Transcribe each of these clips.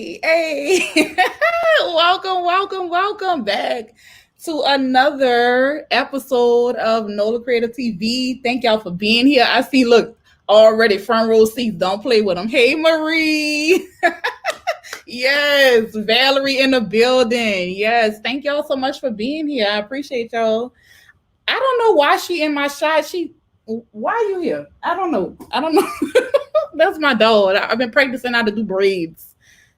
Hey. Welcome back to another episode of NOLA Creative TV. Thank y'all for being here. I see, look, already front row seats. Don't play with them. Hey, Marie. Yes, Valerie in the building. Yes, thank y'all so much for being here. I appreciate y'all. I don't know why she in my shot. Why are you here? I don't know. That's my dog. I've been practicing how to do braids.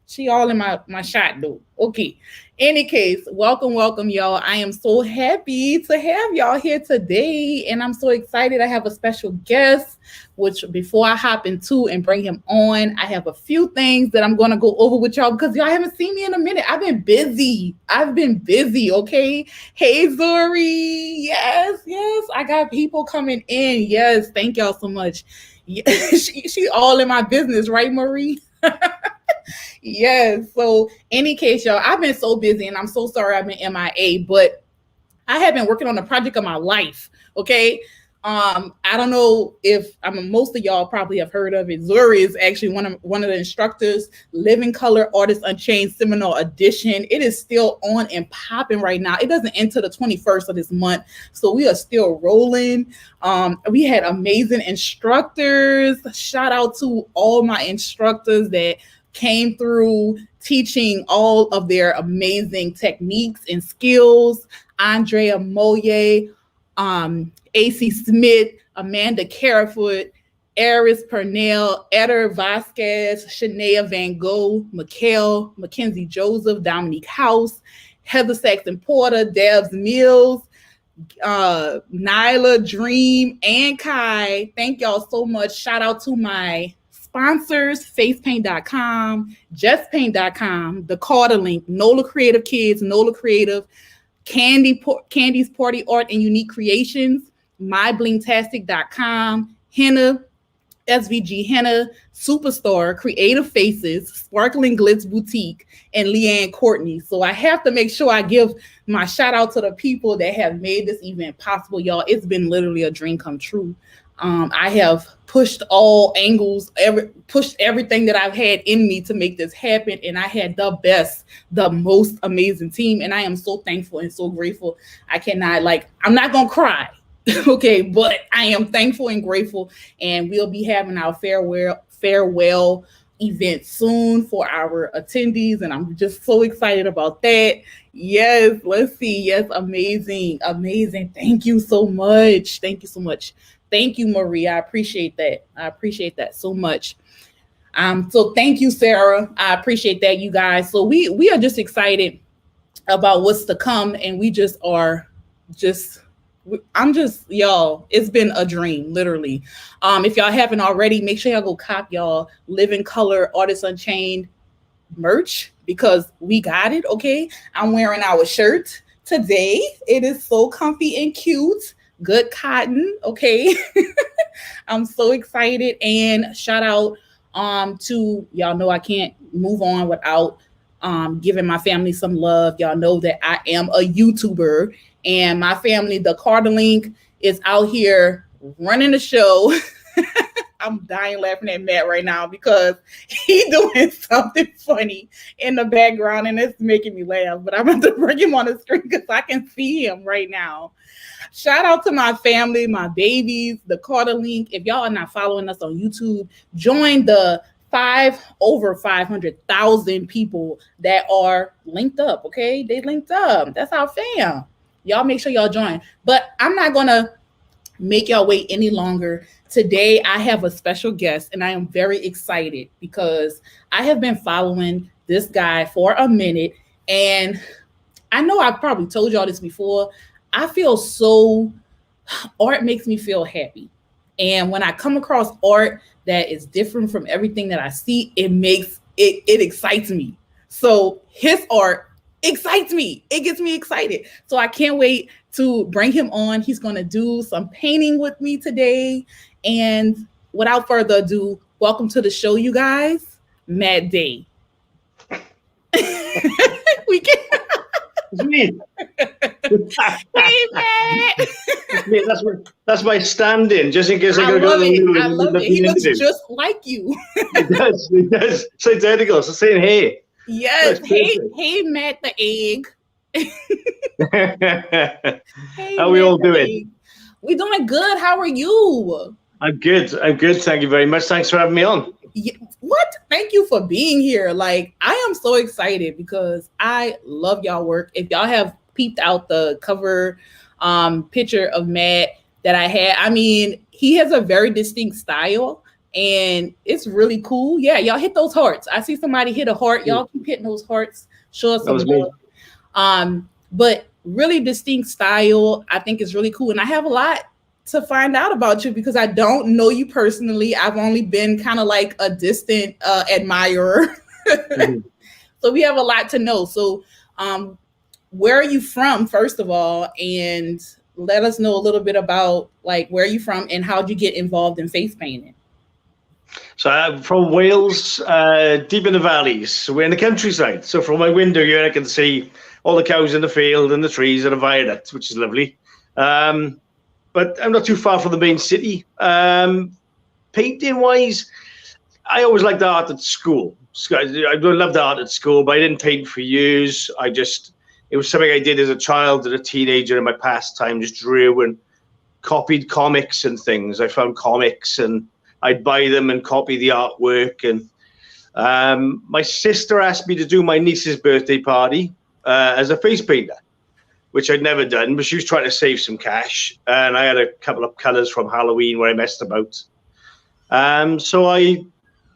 She all in my shot though. Okay. Any case, welcome, y'all. I am so happy to have y'all here today, and I'm so excited. I have a special guest, which before I hop into and bring him on, I have a few things that I'm going to go over with y'all because y'all haven't seen me in a minute. I've been busy, okay? Hey, Zuri. Yes. I got people coming in. Yes, thank y'all so much. Yeah, she all in my business, right, Marie? Yes. So any case, y'all, I've been so busy and I'm so sorry I've been MIA, but I have been working on the project of my life. Okay. I don't know if most of y'all probably have heard of it. Zuri is actually one of the instructors, Living Color Artists Unchained Seminar Edition. It is still on and popping right now. It doesn't end till the 21st of this month. So we are still rolling. We had amazing instructors. Shout out to all my instructors that came through teaching all of their amazing techniques and skills. Andrea Moye, AC Smith, Amanda Carafoot, Eris Purnell, Eder Vasquez, Shania Van Gogh, Mikhail, Mackenzie Joseph, Dominique House, Heather Saxon Porter, Devs Mills, Nyla, Dream, and Kai. Thank y'all so much. Shout out to my sponsors, facepaint.com, justpaint.com, the Carter Link, NOLA Creative Kids, NOLA Creative, Candy's Party Art and Unique Creations, myblingtastic.com, Henna, SVG Henna, Superstar, Creative Faces, Sparkling Glitz Boutique, and Leanne Courtney. So I have to make sure I give my shout out to the people that have made this event possible, y'all. It's been literally a dream come true. I have pushed all angles, pushed everything that I've had in me to make this happen. And I had the most amazing team. And I am so thankful and so grateful. I'm not going to cry. Okay. But I am thankful and grateful. And we'll be having our farewell event soon for our attendees. And I'm just so excited about that. Yes. Let's see. Yes. Amazing. Thank you so much. Thank you, Marie. I appreciate that so much. So thank you, Sarah. I appreciate that, you guys. So we are just excited about what's to come, and y'all, it's been a dream, literally. If y'all haven't already, make sure y'all go cop y'all Living Color Artists Unchained merch because we got it, okay? I'm wearing our shirt today. It is so comfy and cute. Good cotton, okay? I'm so excited, and shout out to y'all know I can't move on without giving my family some love. Y'all know that I am a YouTuber, and my family, the Carter Link, is out here running the show. I'm dying laughing at Matt right now because he's doing something funny in the background, and it's making me laugh. But I'm going to bring him on the screen because I can see him right now. Shout out to my family, my babies, the Carter Link. If y'all are not following us on YouTube, join the over 500,000 people that are linked up, okay? They linked up. That's our fam. Y'all make sure y'all join. But I'm not going to make y'all wait any longer. Today, I have a special guest, and I am very excited because I have been following this guy for a minute, and I know I've probably told y'all this before. I feel art makes me feel happy. And when I come across art that is different from everything that I see, it excites me. So his art excites me. It gets me excited. So I can't wait to bring him on. He's going to do some painting with me today. And without further ado, welcome to the show, you guys. Matt Day. We can. It's me. Hey, Matt. It's me. That's my stand-in, just in case I gotta love go. I love it. He looks just like you. He does. It's identical. It's the same hair. Yes. Hey, Matt the egg. Hey, How are we all Matt the doing? egg. We're doing good. How are you? I'm good. Thank you very much. Thanks for having me on. What? Thank you for being here. Like, I am so excited because I love y'all work. If y'all have peeped out the cover picture of Matt that I had, I mean, he has a very distinct style and it's really cool. Yeah, y'all hit those hearts. I see somebody hit a heart. Y'all keep hitting those hearts. Show us some love. But really distinct style. I think is really cool. And I have a lot to find out about you because I don't know you personally. I've only been kind of like a distant admirer. Mm-hmm. So we have a lot to know. So where are you from, first of all? And let us know a little bit about like where are you from and how'd you get involved in face painting? So I'm from Wales, deep in the valleys. So we're in the countryside. So from my window here, I can see all the cows in the field and the trees and the viaduct, which is lovely. But I'm not too far from the main city. Painting-wise, I always liked art at school. I loved art at school, but I didn't paint for years. It was something I did as a child and a teenager in my pastime, just drew and copied comics and things. I found comics and I'd buy them and copy the artwork. And my sister asked me to do my niece's birthday party as a face painter, which I'd never done, but she was trying to save some cash. And I had a couple of colors from Halloween where I messed about. So I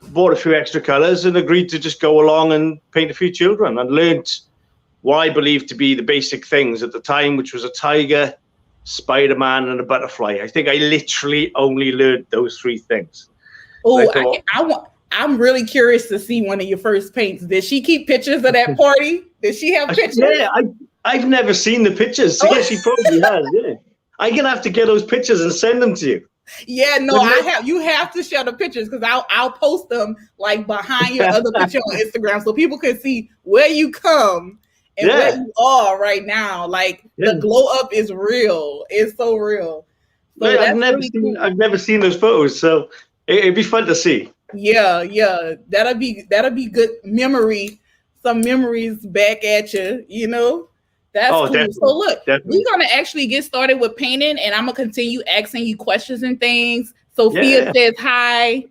bought a few extra colors and agreed to just go along and paint a few children and learned what I believed to be the basic things at the time, which was a tiger, Spider-Man, and a butterfly. I think I literally only learned those three things. Oh, I'm really curious to see one of your first paints. Did she keep pictures of that party? Did she have pictures? Yeah, I've never seen the pictures. So yes, she probably has. Yeah, I'm gonna have to get those pictures and send them to you. Yeah, no, you have to share the pictures because I'll post them like behind your other picture on Instagram so people can see where you come and where you are right now. Like the glow up is real. It's so real. So yeah, I've never seen those photos, so it'd be fun to see. Yeah, that'll be good memory. Some memories back at you, you know. That's cool. Definitely. So look, we're gonna actually get started with painting, and I'm gonna continue asking you questions and things. Sophia says hi.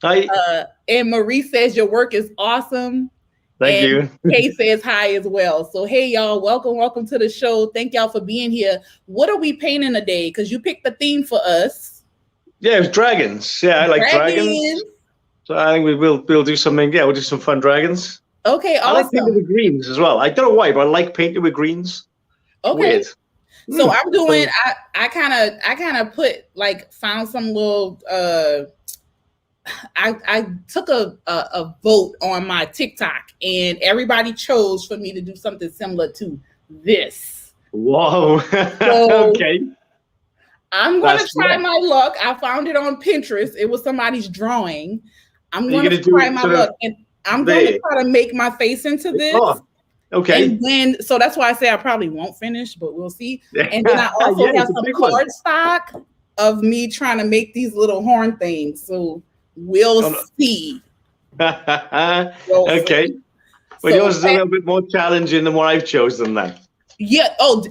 Hi. And Marie says your work is awesome. Thank you. Kay says hi as well. So hey y'all, welcome to the show. Thank y'all for being here. What are we painting today? Because you picked the theme for us. Yeah, it was dragons. Yeah, I like dragons. So I think we'll do something. Yeah, we'll do some fun dragons. Okay, awesome. I like painting with greens as well. I don't know why, but I like painting with greens. Okay. Weird. So I'm doing. I kind of put like found some little. I took a vote on my TikTok, and everybody chose for me to do something similar to this. Whoa. So, okay. I'm gonna try my luck. I found it on Pinterest. It was somebody's drawing. I'm gonna try my luck, and I'm going to try to make my face into this. Oh, okay. And then, so that's why I say I probably won't finish, but we'll see. And then I also have some cardstock of me trying to make these little horn things. So we'll see. Okay. See. Well, yours is a little bit more challenging than what I've chosen then. Yeah. Oh,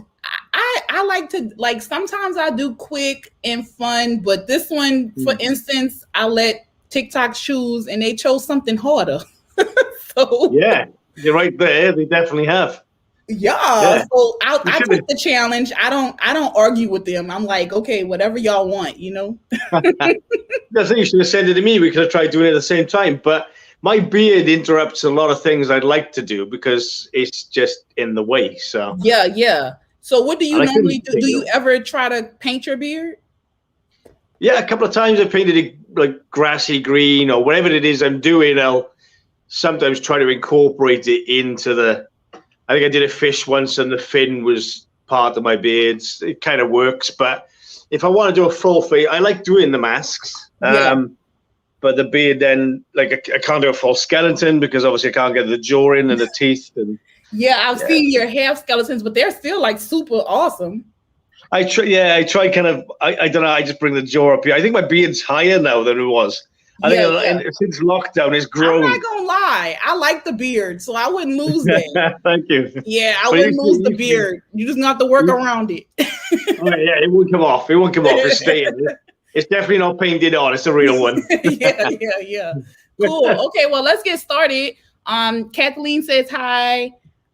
I like to, like, sometimes I do quick and fun, but this one, for instance, I let TikTok choose and they chose something harder. So yeah, you're right there. They definitely have. Yeah. So I take the challenge. I don't argue with them. I'm like, okay, whatever y'all want, you know. I think you should have sent it to me. We could have tried doing it at the same time. But my beard interrupts a lot of things I'd like to do because it's just in the way. So yeah. So what do you normally do? Do you ever try to paint your beard? Yeah, a couple of times I've painted it like grassy green or whatever it is I'm doing. I'll sometimes try to incorporate it into the. I think I did a fish once and the fin was part of my beard. It kind of works, but if I want to do a full face, I like doing the masks. But the beard then, like I can't do a full skeleton because obviously I can't get the jaw in and the teeth. And I've seen your half skeletons, but they're still like super awesome. I try kind of, I don't know, I just bring the jaw up here. I think my beard's higher now than it was. I Yeah, think yeah. since lockdown, it's I'm grown. not gonna lie. I like the beard, so I wouldn't lose that. Thank you. Yeah, I But wouldn't lose the beard. You just got to work around it. oh, yeah, it won't come off. It won't come off. It's staying. It's definitely not painted on. It's a real one. Yeah. Cool. Okay, well, let's get started. Kathleen says hi.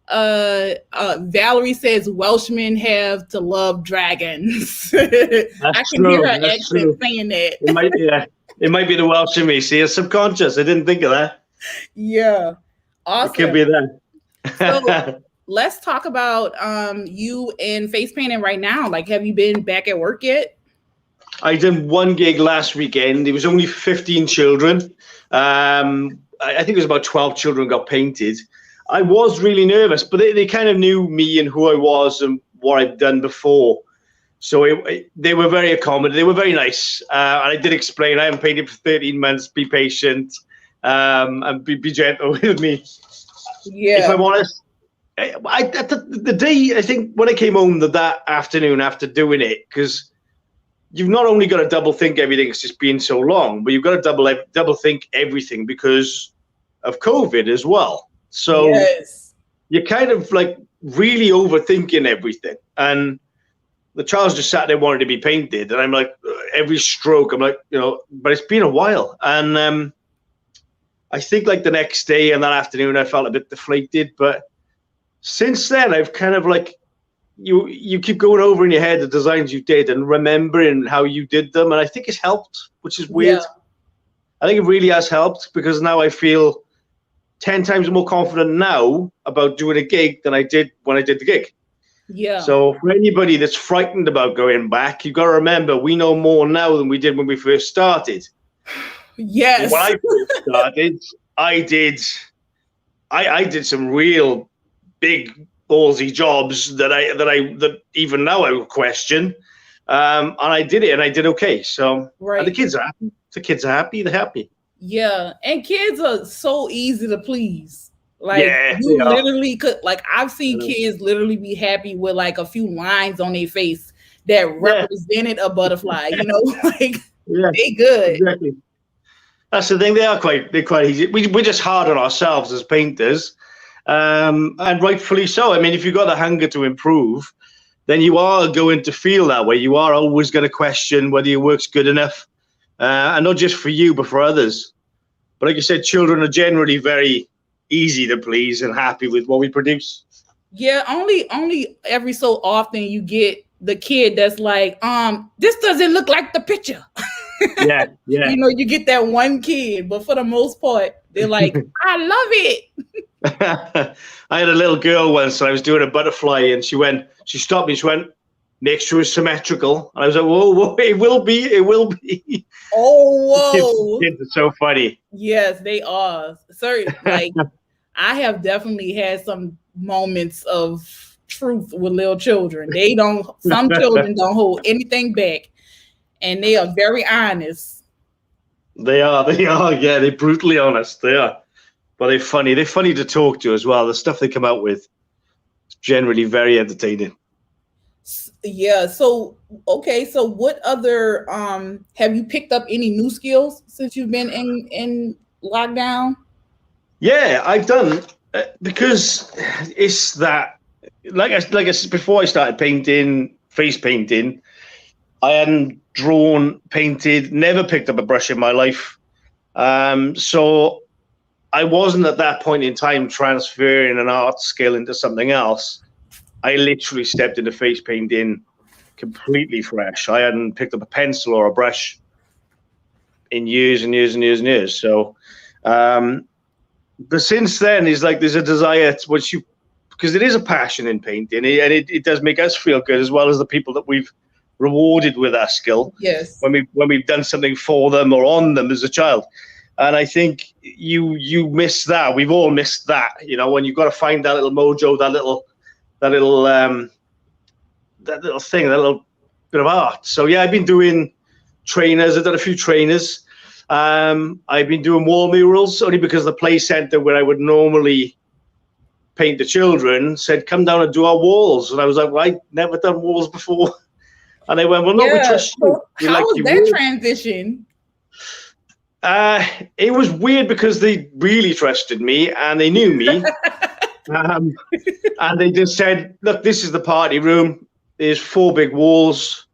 Valerie says Welshmen have to love dragons. I can hear her accent saying that. It might be the Welsh in me. See, it's subconscious. I didn't think of that. Yeah. Awesome. It could be that. So let's talk about you and face painting right now. Like, have you been back at work yet? I did one gig last weekend. It was only 15 children. I think it was about 12 children got painted. I was really nervous, but they kind of knew me and who I was and what I'd done before. So they were very accommodating. They were very nice. And I did explain, I haven't painted for 13 months. Be patient and be gentle with me. Yeah. If I'm honest, the day, I think when I came home that afternoon after doing it, because you've not only got to double think everything, it's just been so long, but you've got to double think everything because of COVID as well. So yes. You're kind of like really overthinking everything. And the child's just sat there wanting to be painted. And I'm like, every stroke, I'm like, but it's been a while. And I think like the next day and that afternoon, I felt a bit deflated. But since then, I've kind of like, you keep going over in your head the designs you did and remembering how you did them. And I think it's helped, which is weird. Yeah. I think it really has helped because now I feel 10 times more confident now about doing a gig than I did when I did the gig. Yeah. So for anybody that's frightened about going back, you've got to remember we know more now than we did when we first started. Yes. When I first started, I did some real big ballsy jobs that even now I would question. And I did it and I did okay. So the kids are happy. The kids are happy. They're happy. Yeah. And kids are so easy to please. Like you literally could, like I've seen kids literally be happy with like a few lines on their face that represented a butterfly, like they good. Exactly. That's the thing. They're quite easy. We're just hard on ourselves as painters. And rightfully so. I mean, if you've got the hunger to improve, then you are going to feel that way. You are always going to question whether your work's good enough. And not just for you, but for others. But like you said, children are generally very easy to please and happy with what we produce. Yeah, only every so often you get the kid that's like, this doesn't look like the picture. Yeah. You get that one kid, but for the most part, they're like, I love it. I had a little girl once, and I was doing a butterfly, and she stopped me, she went, make sure it's symmetrical. And I was like, whoa, it will be. Oh, whoa. Kids are so funny. Yes, they are. Sorry, like I have definitely had some moments of truth with little children. Some children don't hold anything back, and they are very honest. They are, yeah, they're brutally honest. They are. But they're funny. They're funny to talk to as well. The stuff they come out with is generally very entertaining. Yeah. So, okay. So what other, have you picked up any new skills since you've been in lockdown? Yeah, I've done, because it's that, like I said, before I started painting, face painting, I hadn't drawn, painted, never picked up a brush in my life. So I wasn't at that point in time transferring an art skill into something else. I literally stepped into face painting completely fresh. I hadn't picked up a pencil or a brush in years and years and years and years. So, but since then, is like there's a desire to because it is a passion in painting, and it does make us feel good as well as the people that we've rewarded with our skill. Yes. When we've done something for them or on them as a child. And I think you miss that. We've all missed that, when you've got to find that little mojo, that little thing, that little bit of art. So yeah, I've been doing trainers. I've done a few trainers. I've been doing wall murals only because the play center where I would normally paint the children said, come down and do our walls. And I was like, well, I've never done walls before. And they went, well, no, we trust you. How was that transition? It was weird because they really trusted me and they knew me. And they just said, look, this is the party room. There's 4 big walls.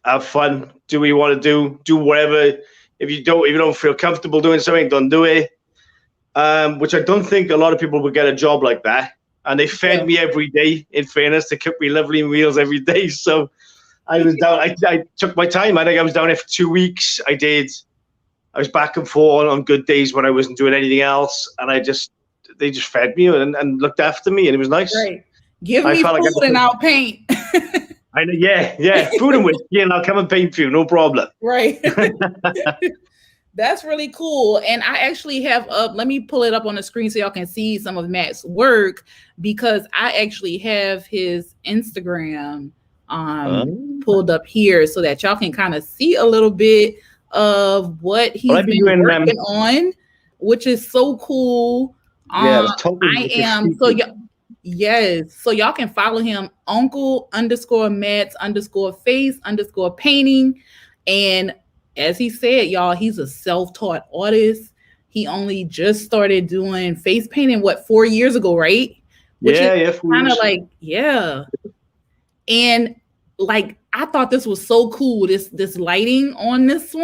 Have fun. Do what you want to do whatever. If you don't feel comfortable doing something, don't do it. Which I don't think a lot of people would get a job like that. And they fed me every day. In fairness, they cooked me lovely meals every day. So I was down. I took my time. I think I was down there for 2 weeks. I was back and forth on good days when I wasn't doing anything else, and they just fed me and looked after me, and it was nice. Right. Give me food and I'll paint. I know, yeah, food and whiskey, and I'll come and paint for you, no problem. Right. That's really cool. And I actually have let me pull it up on the screen so y'all can see some of Matt's work, because I actually have his Instagram pulled up here so that y'all can kind of see a little bit of what he's been working on, which is so cool. I am so yes, so y'all can follow him, Uncle_Mats_face_painting. And as he said, y'all, he's a self-taught artist. He only just started doing face painting 4 years ago, right? Which is kind of like, and like, I thought this was so cool, this lighting on this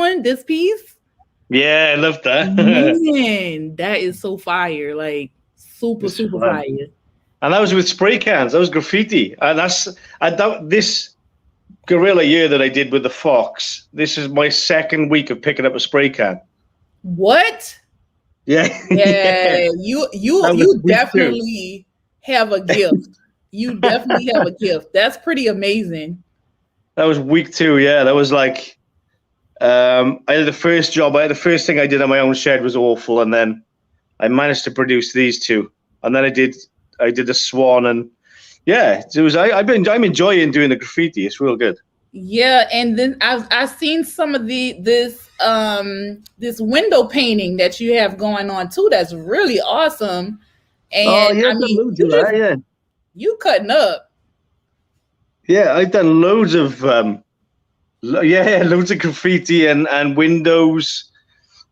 piece. Yeah, I love that. Man, that is so fire. Like, super fire. And that was with spray cans. That was graffiti. And this guerrilla year that I did with the Fox, this is my 2nd week of picking up a spray can. What? Yeah. Yeah, you definitely have a gift. You definitely have a gift. That's pretty amazing. That was week 2. Yeah, that was like, I had the first job. The first thing I did on my own shed was awful, and then I managed to produce these 2, and then I did the Swan, and it was. I'm enjoying doing the graffiti. It's real good. Yeah, and then I've seen some of this window painting that you have going on too. That's really awesome. And I mean, you cutting up. Yeah, I've done loads of loads of graffiti and windows.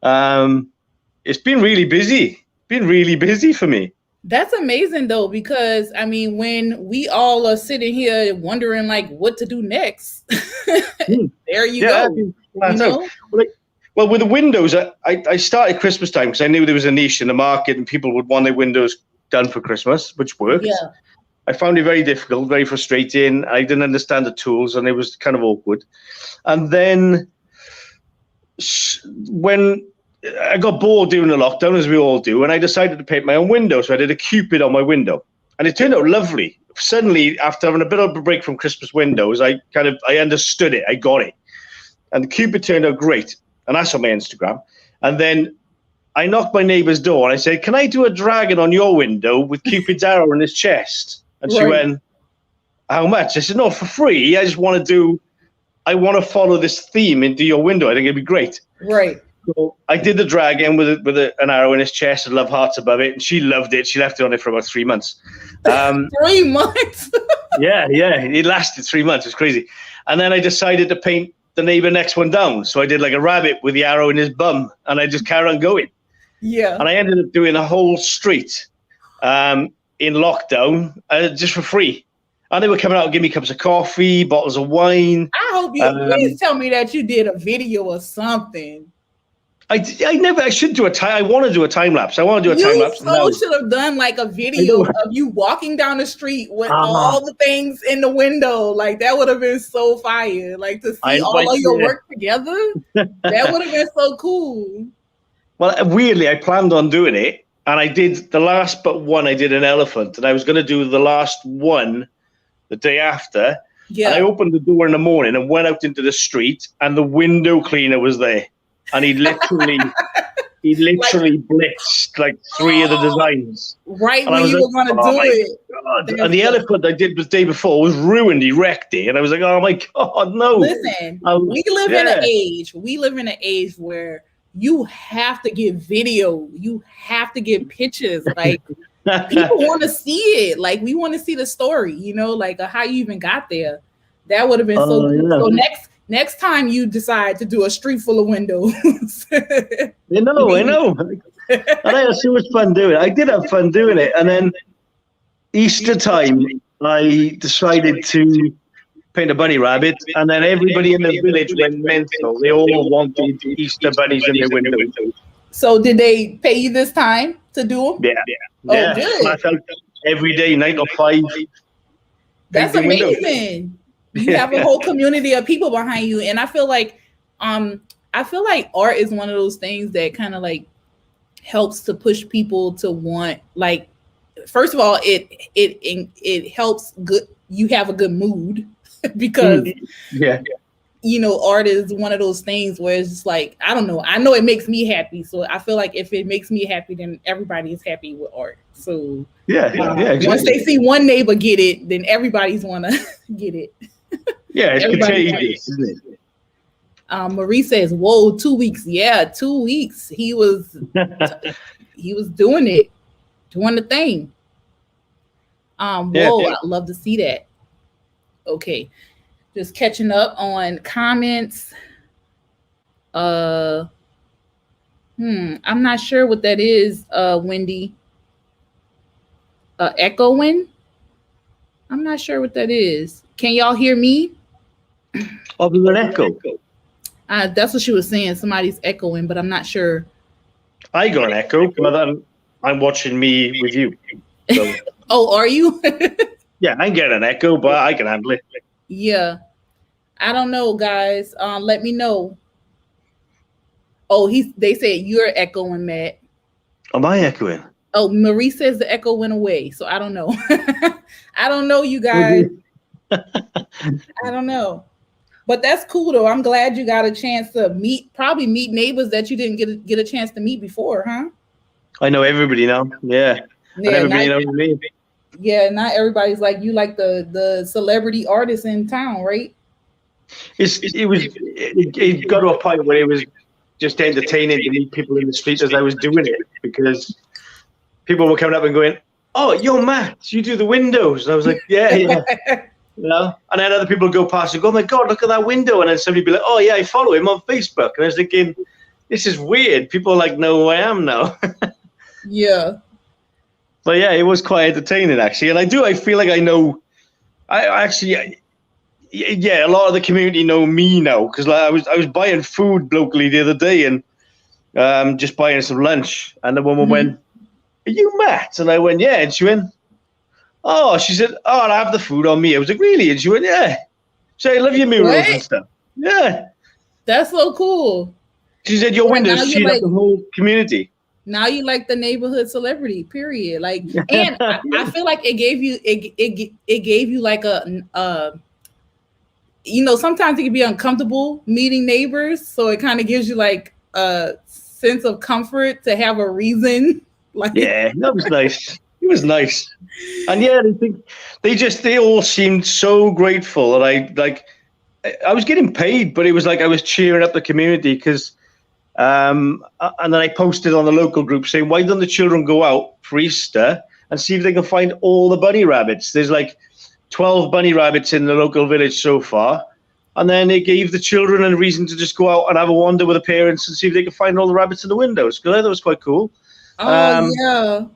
It's been really busy for me. That's amazing though, because I mean, when we all are sitting here wondering like what to do next, there you go. You know? Well, with the windows, I started Christmas time because I knew there was a niche in the market and people would want their windows done for Christmas, which worked. Yeah. I found it very difficult, very frustrating. I didn't understand the tools and it was kind of awkward. And then when I got bored during the lockdown, as we all do, and I decided to paint my own window. So I did a Cupid on my window and it turned out lovely. Suddenly, after having a bit of a break from Christmas windows, I understood it. I got it. And the Cupid turned out great. And that's on my Instagram. And then I knocked my neighbor's door and I said, can I do a dragon on your window with Cupid's arrow in his chest? And she went, how much? I said, no, for free. I want to follow this theme into your window. I think it'd be great. Right. So I did the dragon with an arrow in his chest and love hearts above it. And she loved it. She left it on it for about 3 months. 3 months? Yeah. It lasted 3 months. It's crazy. And then I decided to paint the neighbor next one down. So I did like a rabbit with the arrow in his bum. And I just carried on going. Yeah. And I ended up doing a whole street in lockdown just for free. And they were coming out and giving me cups of coffee, bottles of wine. I hope you please tell me that you did a video or something. I should do I want to do a time lapse. I want to do a time lapse. You should have done like a video of you walking down the street with all the things in the window. Like that would have been so fire. Like to see all of your work together. That would have been so cool. Well, weirdly, I planned on doing it. And I did the last but one, I did an elephant. And I was going to do the last one the day after. Yeah. And I opened the door in the morning and went out into the street and the window cleaner was there. And he literally blitzed like 3 of the designs. Right when you were going to do it. God. And the elephant I did the day before was ruined. He wrecked it. And I was like, oh my God, no. Listen, we live in an age where you have to get video. You have to get pictures. Like people want to see it. Like we want to see the story, like how you even got there. That would have been so cool. So Next time you decide to do a street full of windows. I know. And I had so much fun doing it. I did have fun doing it. And then Easter time, I decided to paint a bunny rabbit. And then everybody in the village went mental. They all wanted Easter bunnies in their windows. So did they pay you this time to do them? Yeah. Oh, good. Flat out every day, 9 to 5. That's amazing. You have a whole community of people behind you. And I feel like art is one of those things that kind of like helps to push people to want, like, first of all, it helps good you have a good mood because you know, art is one of those things where it's just like, I don't know. I know it makes me happy. So I feel like if it makes me happy, then everybody is happy with art. So exactly. Once they see one neighbor get it, then everybody's want to get it. Yeah, it's contagious, isn't it? Marie says, whoa, 2 weeks. Yeah, 2 weeks. He was doing it, doing the thing. Whoa, I'd love to see that. Okay. Just catching up on comments. I'm not sure what that is, Wendy. Echoing? I'm not sure what that is. Can y'all hear me? Oh, there's an echo. That's what she was saying. Somebody's echoing, but I'm not sure. I got an echo, but I'm watching me with you. So. Oh, are you? Yeah, I get an echo, but I can handle it. Yeah. I don't know, guys. Let me know. Oh, they said you're echoing, Matt. Am I echoing? Oh, Marie says the echo went away. So I don't know. I don't know, you guys. I don't know. But that's cool though. I'm glad you got a chance to probably meet neighbors that you didn't get a chance to meet before, huh? I know everybody now. Yeah. And everybody knows me. Yeah, not everybody's like you, like the celebrity artist in town, right? It got to a point where it was just entertaining to meet people in the street as I was doing it, because people were coming up and going, "Oh, you're Matt, you do the windows." And I was like, yeah. You know? And then other people go past and go, "Oh my God, look at that window." And then somebody be like, "Oh yeah, I follow him on Facebook." And I was thinking, this is weird. People like know who I am now. Yeah. But yeah, it was quite entertaining actually. And I feel like I know, a lot of the community know me now, because like I was buying food locally the other day and just buying some lunch, and the woman went, "Are you Matt?" And I went, "Yeah." And she went, "Oh," she said, "Oh, I have the food on me." I was like, "Really?" And she went, "Yeah." She said, "I love your murals and stuff." Yeah. That's so cool. She said, "Your windows cheat up the whole community." Now you like the neighborhood celebrity, period. Like, and I feel like it gave you like a you know, sometimes it can be uncomfortable meeting neighbors, so it kind of gives you like a sense of comfort to have a reason. Like, yeah, that was nice. It was nice. And yeah, they all seemed so grateful. And I was getting paid, but it was like I was cheering up the community, because and then I posted on the local group saying, "Why don't the children go out for Easter and see if they can find all the bunny rabbits?" There's like 12 bunny rabbits in the local village so far. And then it gave the children a reason to just go out and have a wander with the parents and see if they could find all the rabbits in the windows, because I thought it was quite cool. Oh, yeah.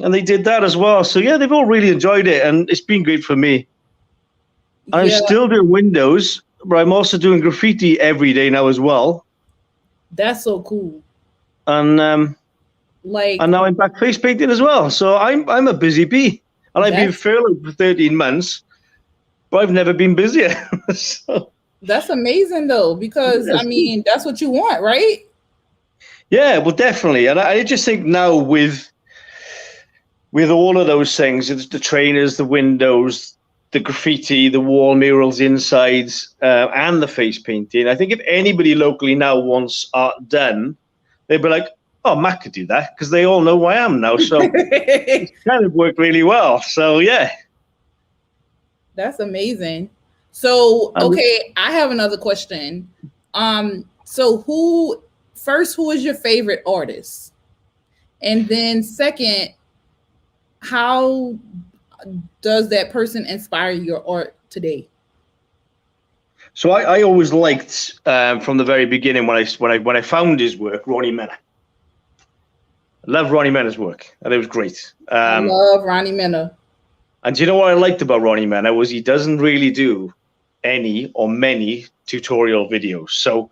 And they did that as well. So yeah, they've all really enjoyed it, and it's been great for me. I'm still doing windows, but I'm also doing graffiti every day now as well. That's so cool. And and now I'm back face painting as well. So I'm a busy bee, and I've been furloughed for 13 months, but I've never been busier. So, that's amazing though, because I mean, that's what you want, right? Yeah, well, definitely. And I just think now with all of those things, it's the trainers, the windows, the graffiti, the wall murals insides, and the face painting. I think if anybody locally now wants art done, they'd be like, "Oh, Matt could do that," because they all know who I am now. So it's kind of worked really well. So yeah. That's amazing. So, okay, I have another question. So who is your favorite artist? And then second, how does that person inspire your art today? So I always liked from the very beginning when I found his work, Ronnie Mena. I love Ronnie Mena's work, and it was great. I love Ronnie Mena. And do you know what I liked about Ronnie Mena was he doesn't really do any or many tutorial videos. So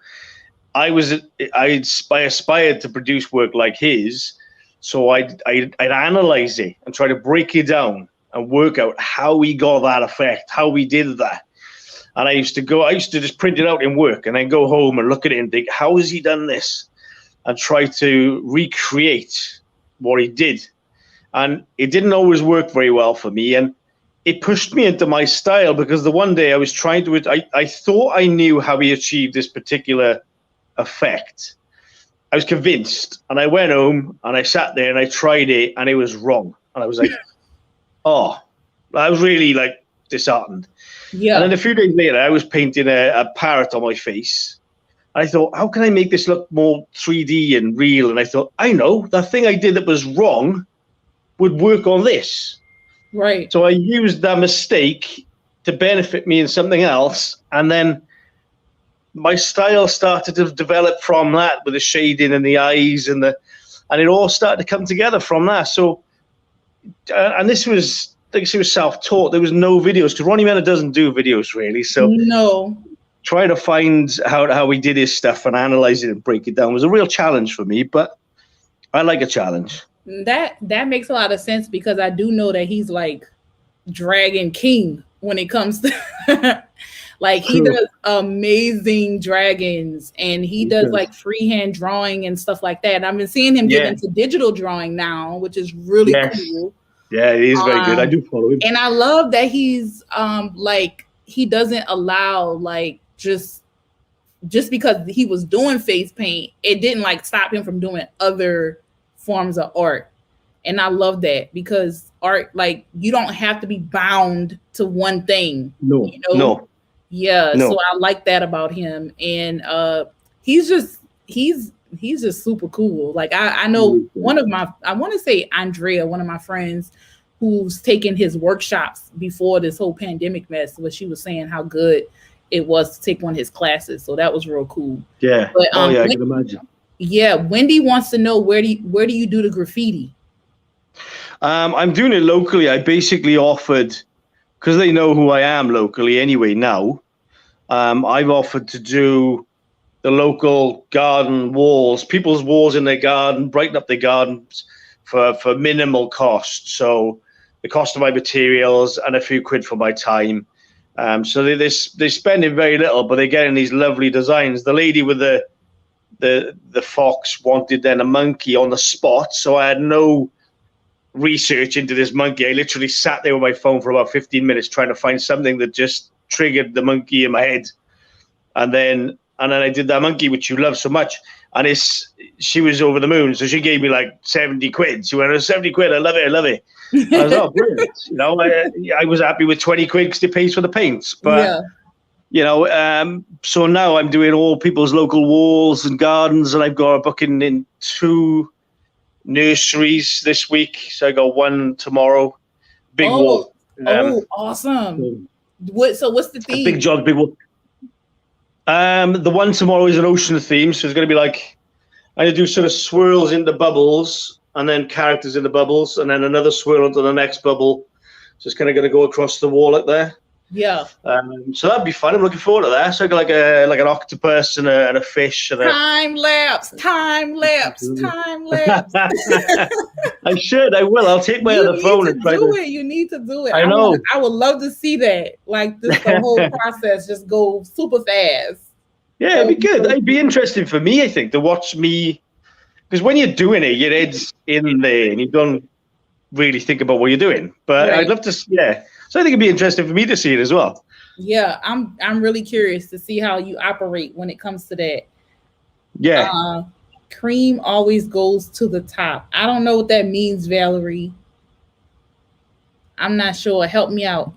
I aspired to produce work like his, so I'd analyze it and try to break it down and work out how he got that effect, how he did that. And I used to just print it out in work and then go home and look at it and think, how has he done this? And try to recreate what he did. And it didn't always work very well for me. And it pushed me into my style, because the one day I was trying to, I thought I knew how he achieved this particular effect. I was convinced, and I went home and I sat there and I tried it, and it was wrong. And I was like, oh, I was really like disheartened. Yeah. And then a few days later, I was painting a parrot on my face. I thought, how can I make this look more 3D and real? And I thought, I know, that thing I did that was wrong would work on this. Right. So I used that mistake to benefit me in something else. And then my style started to develop from that, with the shading and the eyes and it all started to come together from that. So, and this was, like she was self-taught. There was no videos, because Ronnie Mena doesn't do videos really. So no. Trying to find how he did his stuff and analyze it and break it down was a real challenge for me, but I like a challenge. That makes a lot of sense, because I do know that he's like Dragon King when it comes to like he does amazing dragons, and he does like freehand drawing and stuff like that. And I've been seeing him get into digital drawing now, which is really cool. Yeah, it is very good. I do follow him. And I love that he's like, he doesn't allow like just because he was doing face paint, it didn't like stop him from doing other forms of art. And I love that, because art, like, you don't have to be bound to one thing. No, you know? No. Yeah. No. So I like that about him. And he's just super cool. Like I know I want to say Andrea, one of my friends who's taken his workshops before this whole pandemic mess, where she was saying how good it was to take one of his classes. So that was real cool. Yeah. But, I can imagine. Yeah. Wendy wants to know, where do you do the graffiti? I'm doing it locally. I basically offered, because they know who I am locally anyway now, I've offered to do the local garden walls, people's walls in their garden, brighten up their gardens for minimal cost. So the cost of my materials and a few quid for my time. So they're spending very little, but they're getting these lovely designs. The lady with the fox wanted then a monkey on the spot, so I had no research into this monkey. I literally sat there with my phone for about 15 minutes trying to find something that just triggered the monkey in my head. And then I did that monkey, which you love so much. And she was over the moon. So she gave me like 70 quid. She went, 70 quid. I love it. I love it. I was, oh, brilliant. You know, I was happy with 20 quid because it pays for the paints. But, you know, so now I'm doing all people's local walls and gardens. And I've got a booking in 2 nurseries this week. So I got 1 tomorrow. Big wall. Awesome. So what's the theme? Big jog, big wall. The one tomorrow is an ocean theme, so it's going to be like, I'm going to do sort of swirls into bubbles and then characters in the bubbles and then another swirl into the next bubble. So it's kind of going to go across the wall up there. Yeah. So that'd be fun. I'm looking forward to that. So I got like an octopus and a fish and time lapse. I will. I'll take my other phone and try to. You need to do it. I know. I would love to see that. Like the whole process just go super fast. Yeah, it'd be good. It'd be interesting for me, I think, to watch me, because when you're doing it, your head's in there and you don't really think about what you're doing. But I'd love to. Yeah. So I think it'd be interesting for me to see it as well. Yeah, I'm really curious to see how you operate when it comes to that. Yeah. Cream always goes to the top. I don't know what that means, Valerie. I'm not sure. Help me out.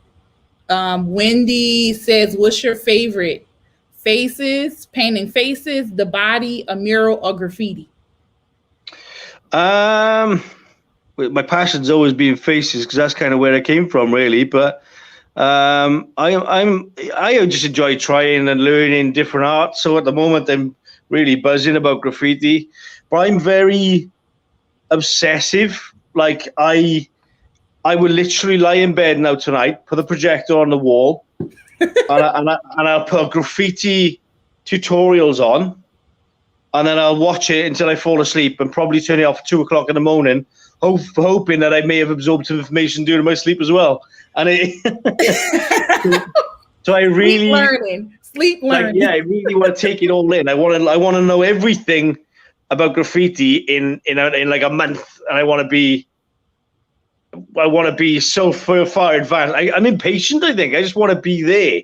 Wendy says, what's your favorite? Faces, painting faces, the body, a mural, or graffiti? My passion's always been faces, because that's kind of where I came from, really. But I just enjoy trying and learning different art. So at the moment, I'm really buzzing about graffiti, but I'm very obsessive. Like I will literally lie in bed now tonight, put the projector on the wall, and I'll put graffiti tutorials on, and then I'll watch it until I fall asleep, and probably turn it off at 2 o'clock in the morning, hoping that I may have absorbed some information during my sleep as well. And so I really sleep learning. I really want to take it all in. I want to know everything about graffiti in like a month, and I want to be so far advanced. I'm impatient. I think I just want to be there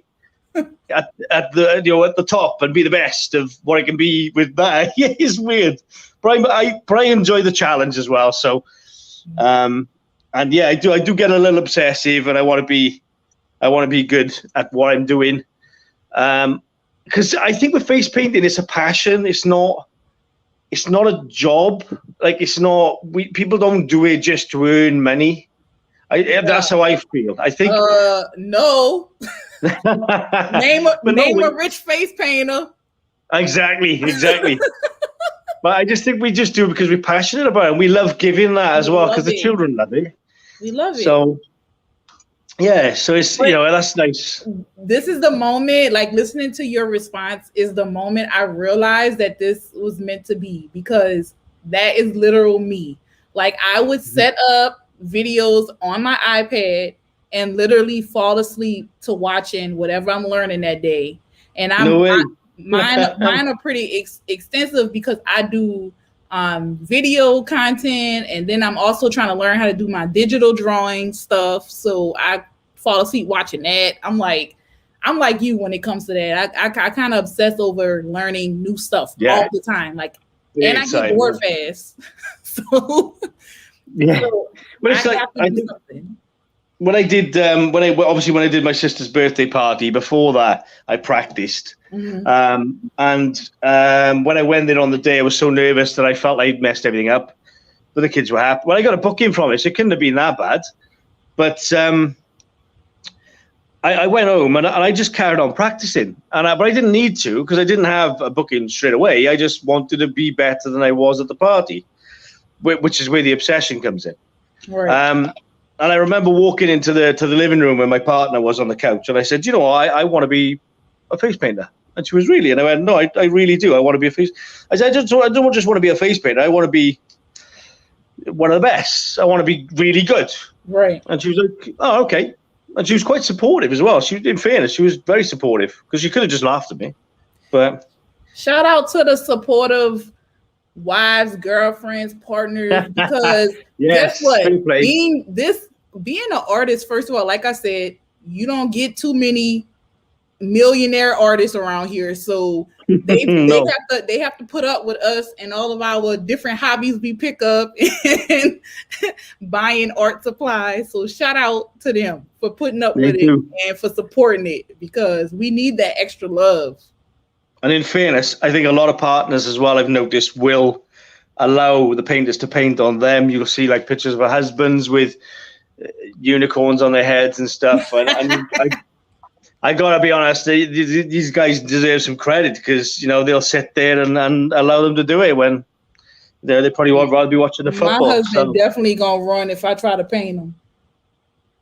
at the top and be the best of what I can be with that. Yeah, it's weird, but I enjoy the challenge as well. So, and yeah, I do get a little obsessive, and I want to be good at what I'm doing. Because I think with face painting, it's a passion. It's not a job. Like people don't do it just to earn money. That's how I feel. I think no. name a rich face painter. Exactly. But I just think we just do it because we're passionate about it, and we love giving that as well, because the children love it. We love it. So yeah, so it's that's nice. This is the moment, like listening to your response is the moment I realized that this was meant to be, because that is literal me. Like I would set up videos on my iPad and literally fall asleep to watching whatever I'm learning that day. And mine are pretty extensive, because I do video content, and then I'm also trying to learn how to do my digital drawing stuff. So I fall asleep watching that. I'm like you when it comes to that. I kind of obsess over learning new stuff all the time. Like, and I get bored fast. So yeah, but it's I think something. When I did when I did my sister's birthday party, before that I practiced. Mm-hmm. And when I went in on the day, I was so nervous that I felt I'd messed everything up. But the kids were happy. Well, I got a booking from it, so it couldn't have been that bad. But I went home and I just carried on practicing. But I didn't need to, because I didn't have a booking straight away. I just wanted to be better than I was at the party, which is where the obsession comes in. Right. And I remember walking into the living room when my partner was on the couch, and I said, I want to be a face painter. And she was, really? And I went, no, I really do. I want to be a face. I said, I don't just want to be a face painter. I want to be one of the best. I want to be really good. Right. And she was like, oh, okay. And she was quite supportive as well. In fairness, she was very supportive, because she could have just laughed at me. But shout out to the supportive wives, girlfriends, partners, because guess what? Being an artist, first of all, like I said, you don't get too many millionaire artists around here, so they have to put up with us and all of our different hobbies we pick up and buying art supplies. So shout out to them for putting up with it and for supporting it, because we need that extra love. And in fairness, I think a lot of partners as well, I've noticed, will allow the painters to paint on them. You'll see like pictures of her husbands with unicorns on their heads and stuff. And I gotta be honest, these guys deserve some credit, because they'll sit there and allow them to do it when they probably would rather be watching the football. My husband definitely gonna run if I try to paint him.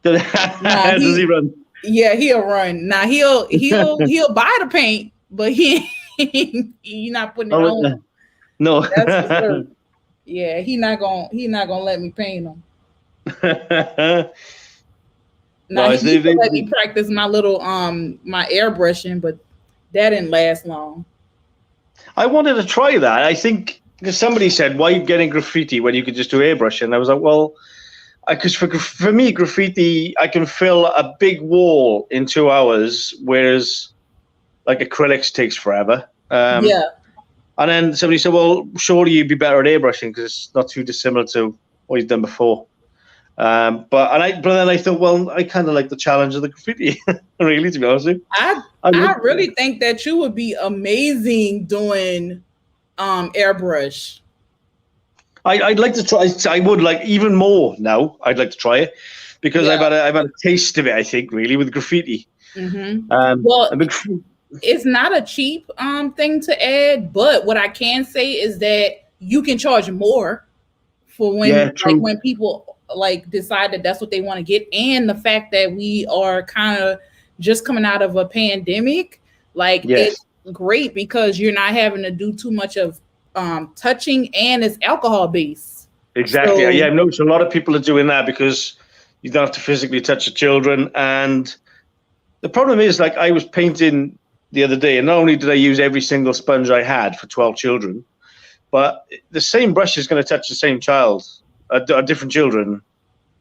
Does he run? Yeah, he'll run. Now he'll buy the paint, but he's not putting it on. No. That's for sure. Yeah, he not gonna let me paint him. Now he let me practice my little my airbrushing, but that didn't last long. I wanted to try that. I think because somebody said, "Why are you getting graffiti when you could just do airbrushing?" And I was like, "Well, because for me, graffiti, I can fill a big wall in 2 hours, whereas like acrylics takes forever." Yeah. And then somebody said, "Well, surely you'd be better at airbrushing because it's not too dissimilar to what you've done before." But then I thought, well, I kind of like the challenge of the graffiti, really, to be honest with you. I really think that you would be amazing doing airbrush. I'd like to try. I would like even more now. I'd like to try it because I've had a taste of it. I think really with graffiti. Well, it's not a cheap thing to add, but what I can say is that you can charge more for when when people like decide that that's what they want to get, and the fact that we are kind of just coming out of a pandemic, like it's great because you're not having to do too much of touching, and it's alcohol based. Exactly. So, I've noticed a lot of people are doing that because you don't have to physically touch the children. And the problem is, like, I was painting the other day, and not only did I use every single sponge I had for 12 children, but the same brush is going to touch the same child, different children.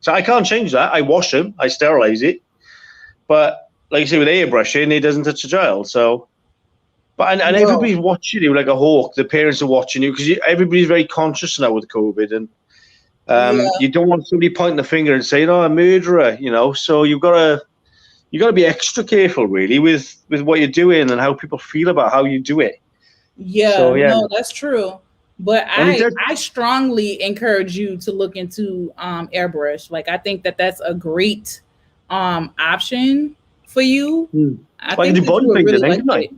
So I can't change that. I wash them, I sterilize it. But like you say, with airbrushing, it doesn't touch the child. So, and everybody's watching you like a hawk. The parents are watching you because everybody's very conscious now with COVID, and you don't want somebody pointing the finger and saying, "Oh, a murderer," you know. So you got to be extra careful, really, with what you're doing and how people feel about how you do it. Yeah, so, no, that's true. But I strongly encourage you to look into airbrush. Like, I think that that's a great option for you. I can do body painting, really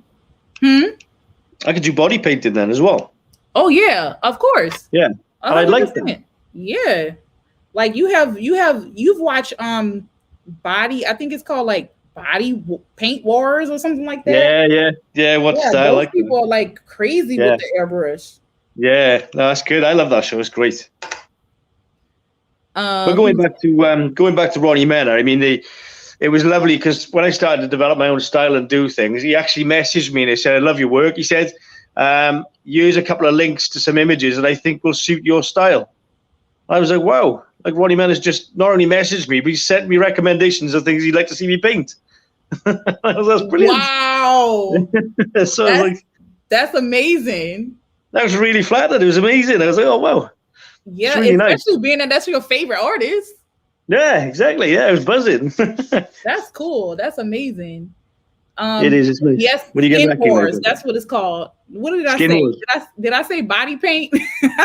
I could do body painting then as well. Oh yeah, of course. Yeah, I like that. Yeah, like you've watched body. I think it's called like Body Paint Wars or something like that. Yeah. What's that? Those like people are like crazy with the airbrush. Yeah, no, that's good. I love that show. It's great. But going back to Ronnie Mena, I mean, it was lovely because when I started to develop my own style and do things, he actually messaged me and he said, "I love your work." He said, "Use a couple of links to some images that I think will suit your style." I was like, wow. Like, Ronnie Mena's just not only messaged me, but he sent me recommendations of things he'd like to see me paint. That's brilliant. Wow. So that's amazing. That was really flattered. It was amazing. I was like, oh, wow. Yeah, really especially being that that's your favorite artist. Yeah, exactly. Yeah, it was buzzing. That's cool. That's amazing. It is. It's amazing. Yes, when you Skin Wars. That's what it's called. What did I say? Did I say body paint?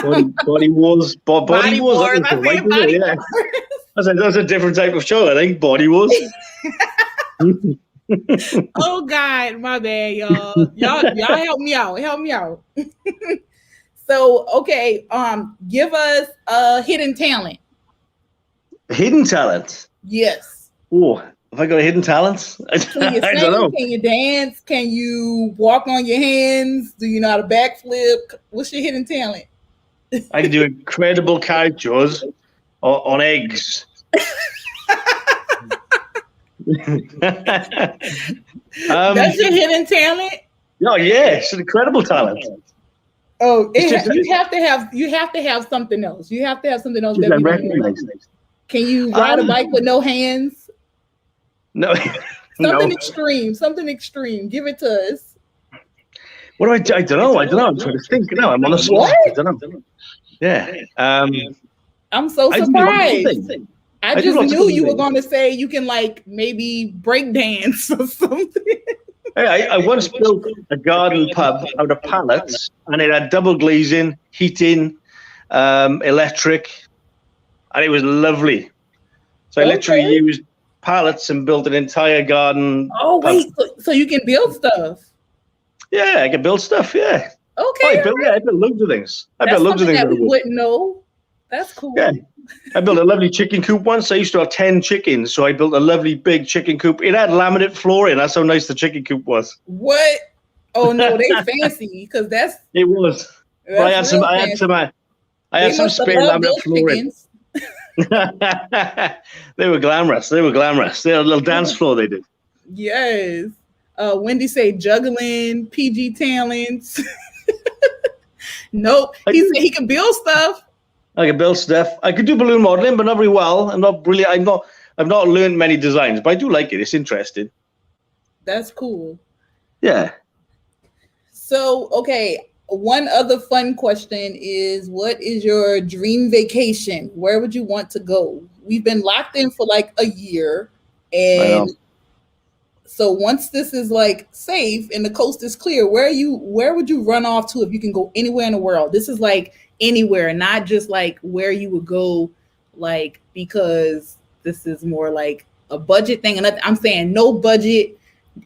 Body Wars. Body Wars. That's a different type of show, I think. Body Wars. Oh God, my bad, y'all. Y'all help me out. Help me out. So, okay, give us a hidden talent. Hidden talent? Yes. Oh, have I got a hidden talent? Can you sing? I don't know. Can you dance? Can you walk on your hands? Do you know how to backflip? What's your hidden talent? I can do incredible characters on eggs. That's your hidden talent? Oh, yeah, it's an incredible talent. Oh, you have to have something else. You have to have something else that we recognize. Can you ride a bike with no hands? No. Something extreme. Give it to us. What do I don't know. I'm trying to think now. I'm on a spot. I don't know. Yeah. I'm so surprised. I just knew you were going to say you can like maybe break dance or something. I once built a garden pub out of pallets, and it had double glazing, heating, electric, and it was lovely. So I literally used pallets and built an entire garden. Oh, wait, so you can build stuff? Yeah, I can build stuff, yeah. Okay. I built loads of things. That's something that we wouldn't know. That's cool. Yeah. I built a lovely chicken coop once. I used to have 10 chickens, so I built a lovely big chicken coop. It had laminate flooring. That's how nice the chicken coop was. What? Oh no, they fancy because that's. It was. But I had some. I had some spare laminate flooring. They were glamorous. They had a little dance floor they did. Yes. Wendy say juggling, PG talents. Nope. He said he can build stuff. I can build stuff. I could do balloon modeling, but not very well. I've not learned many designs, but I do like it. It's interesting. That's cool. Yeah. So, okay. One other fun question is, what is your dream vacation? Where would you want to go? We've been locked in for like a year. And so once this is like safe and the coast is clear, where would you run off to if you can go anywhere in the world? This is like anywhere, not just like where you would go, like, because this is more like a budget thing. And I'm saying no budget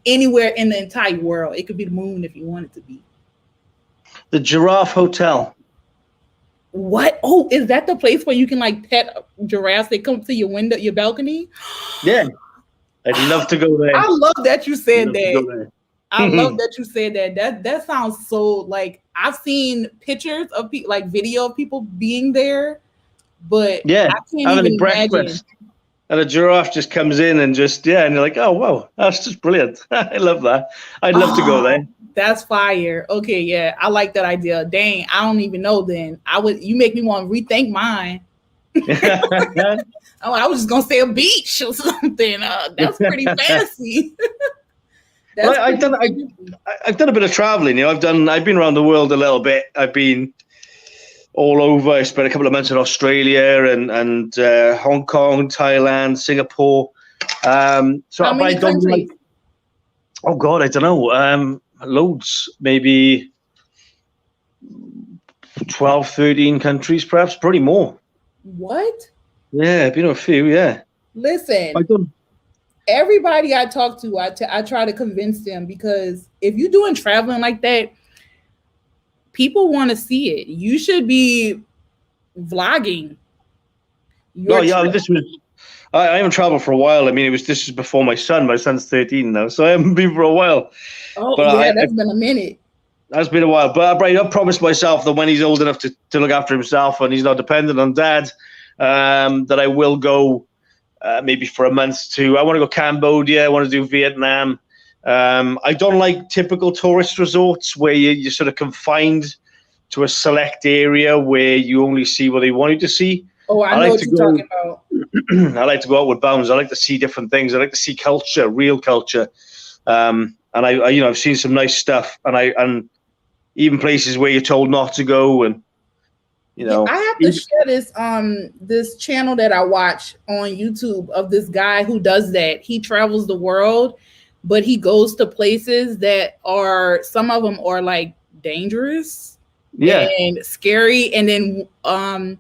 anywhere in the entire world. It could be the moon if you want it to be. The Giraffe Hotel. What? Oh, is that the place where you can like pet giraffes? They come to your window, your balcony? Yeah. I'd love to go there. I love that you said that. I love that you said that. That sounds so, like, I've seen pictures of people, like video of people being there, but yeah, I can't even imagine. And a giraffe just comes in and just, and you're like, oh, wow, that's just brilliant. I love that. I'd love to go there. That's fire. Okay, yeah, I like that idea. Dang, I don't even know then. You make me want to rethink mine. I was just going to say a beach or something. That's pretty fancy. I've done a bit of traveling. You know, I've been around the world a little bit. I've been all over. I spent a couple of months in Australia and Hong Kong, Thailand, Singapore. So how many countries? Oh God, I don't know. Loads, maybe 12, 13 countries, perhaps, probably more. What? Yeah, I've been to a few. Yeah. Listen. Everybody I talk to, I try to convince them, because if you're doing traveling like that, people want to see it. You should be vlogging. I haven't traveled for a while. I mean, this is before my son. My son's 13 now, so I haven't been for a while. Oh, but that's been a minute. That's been a while. But I promised myself that when he's old enough to look after himself and he's not dependent on dad, that I will go maybe for a month to. I want to go Cambodia. I want to do Vietnam. I don't like typical tourist resorts where you're sort of confined to a select area where you only see what they want you to see. Oh, I know what you're talking about. I like to go out with bounds. I like to see different things. I like to see culture, real culture. And I've seen some nice stuff, and even places where you're told not to go. And I have to share this channel that I watch on YouTube of this guy who does that. He travels the world, but he goes to places that some of them are like dangerous, and scary. And then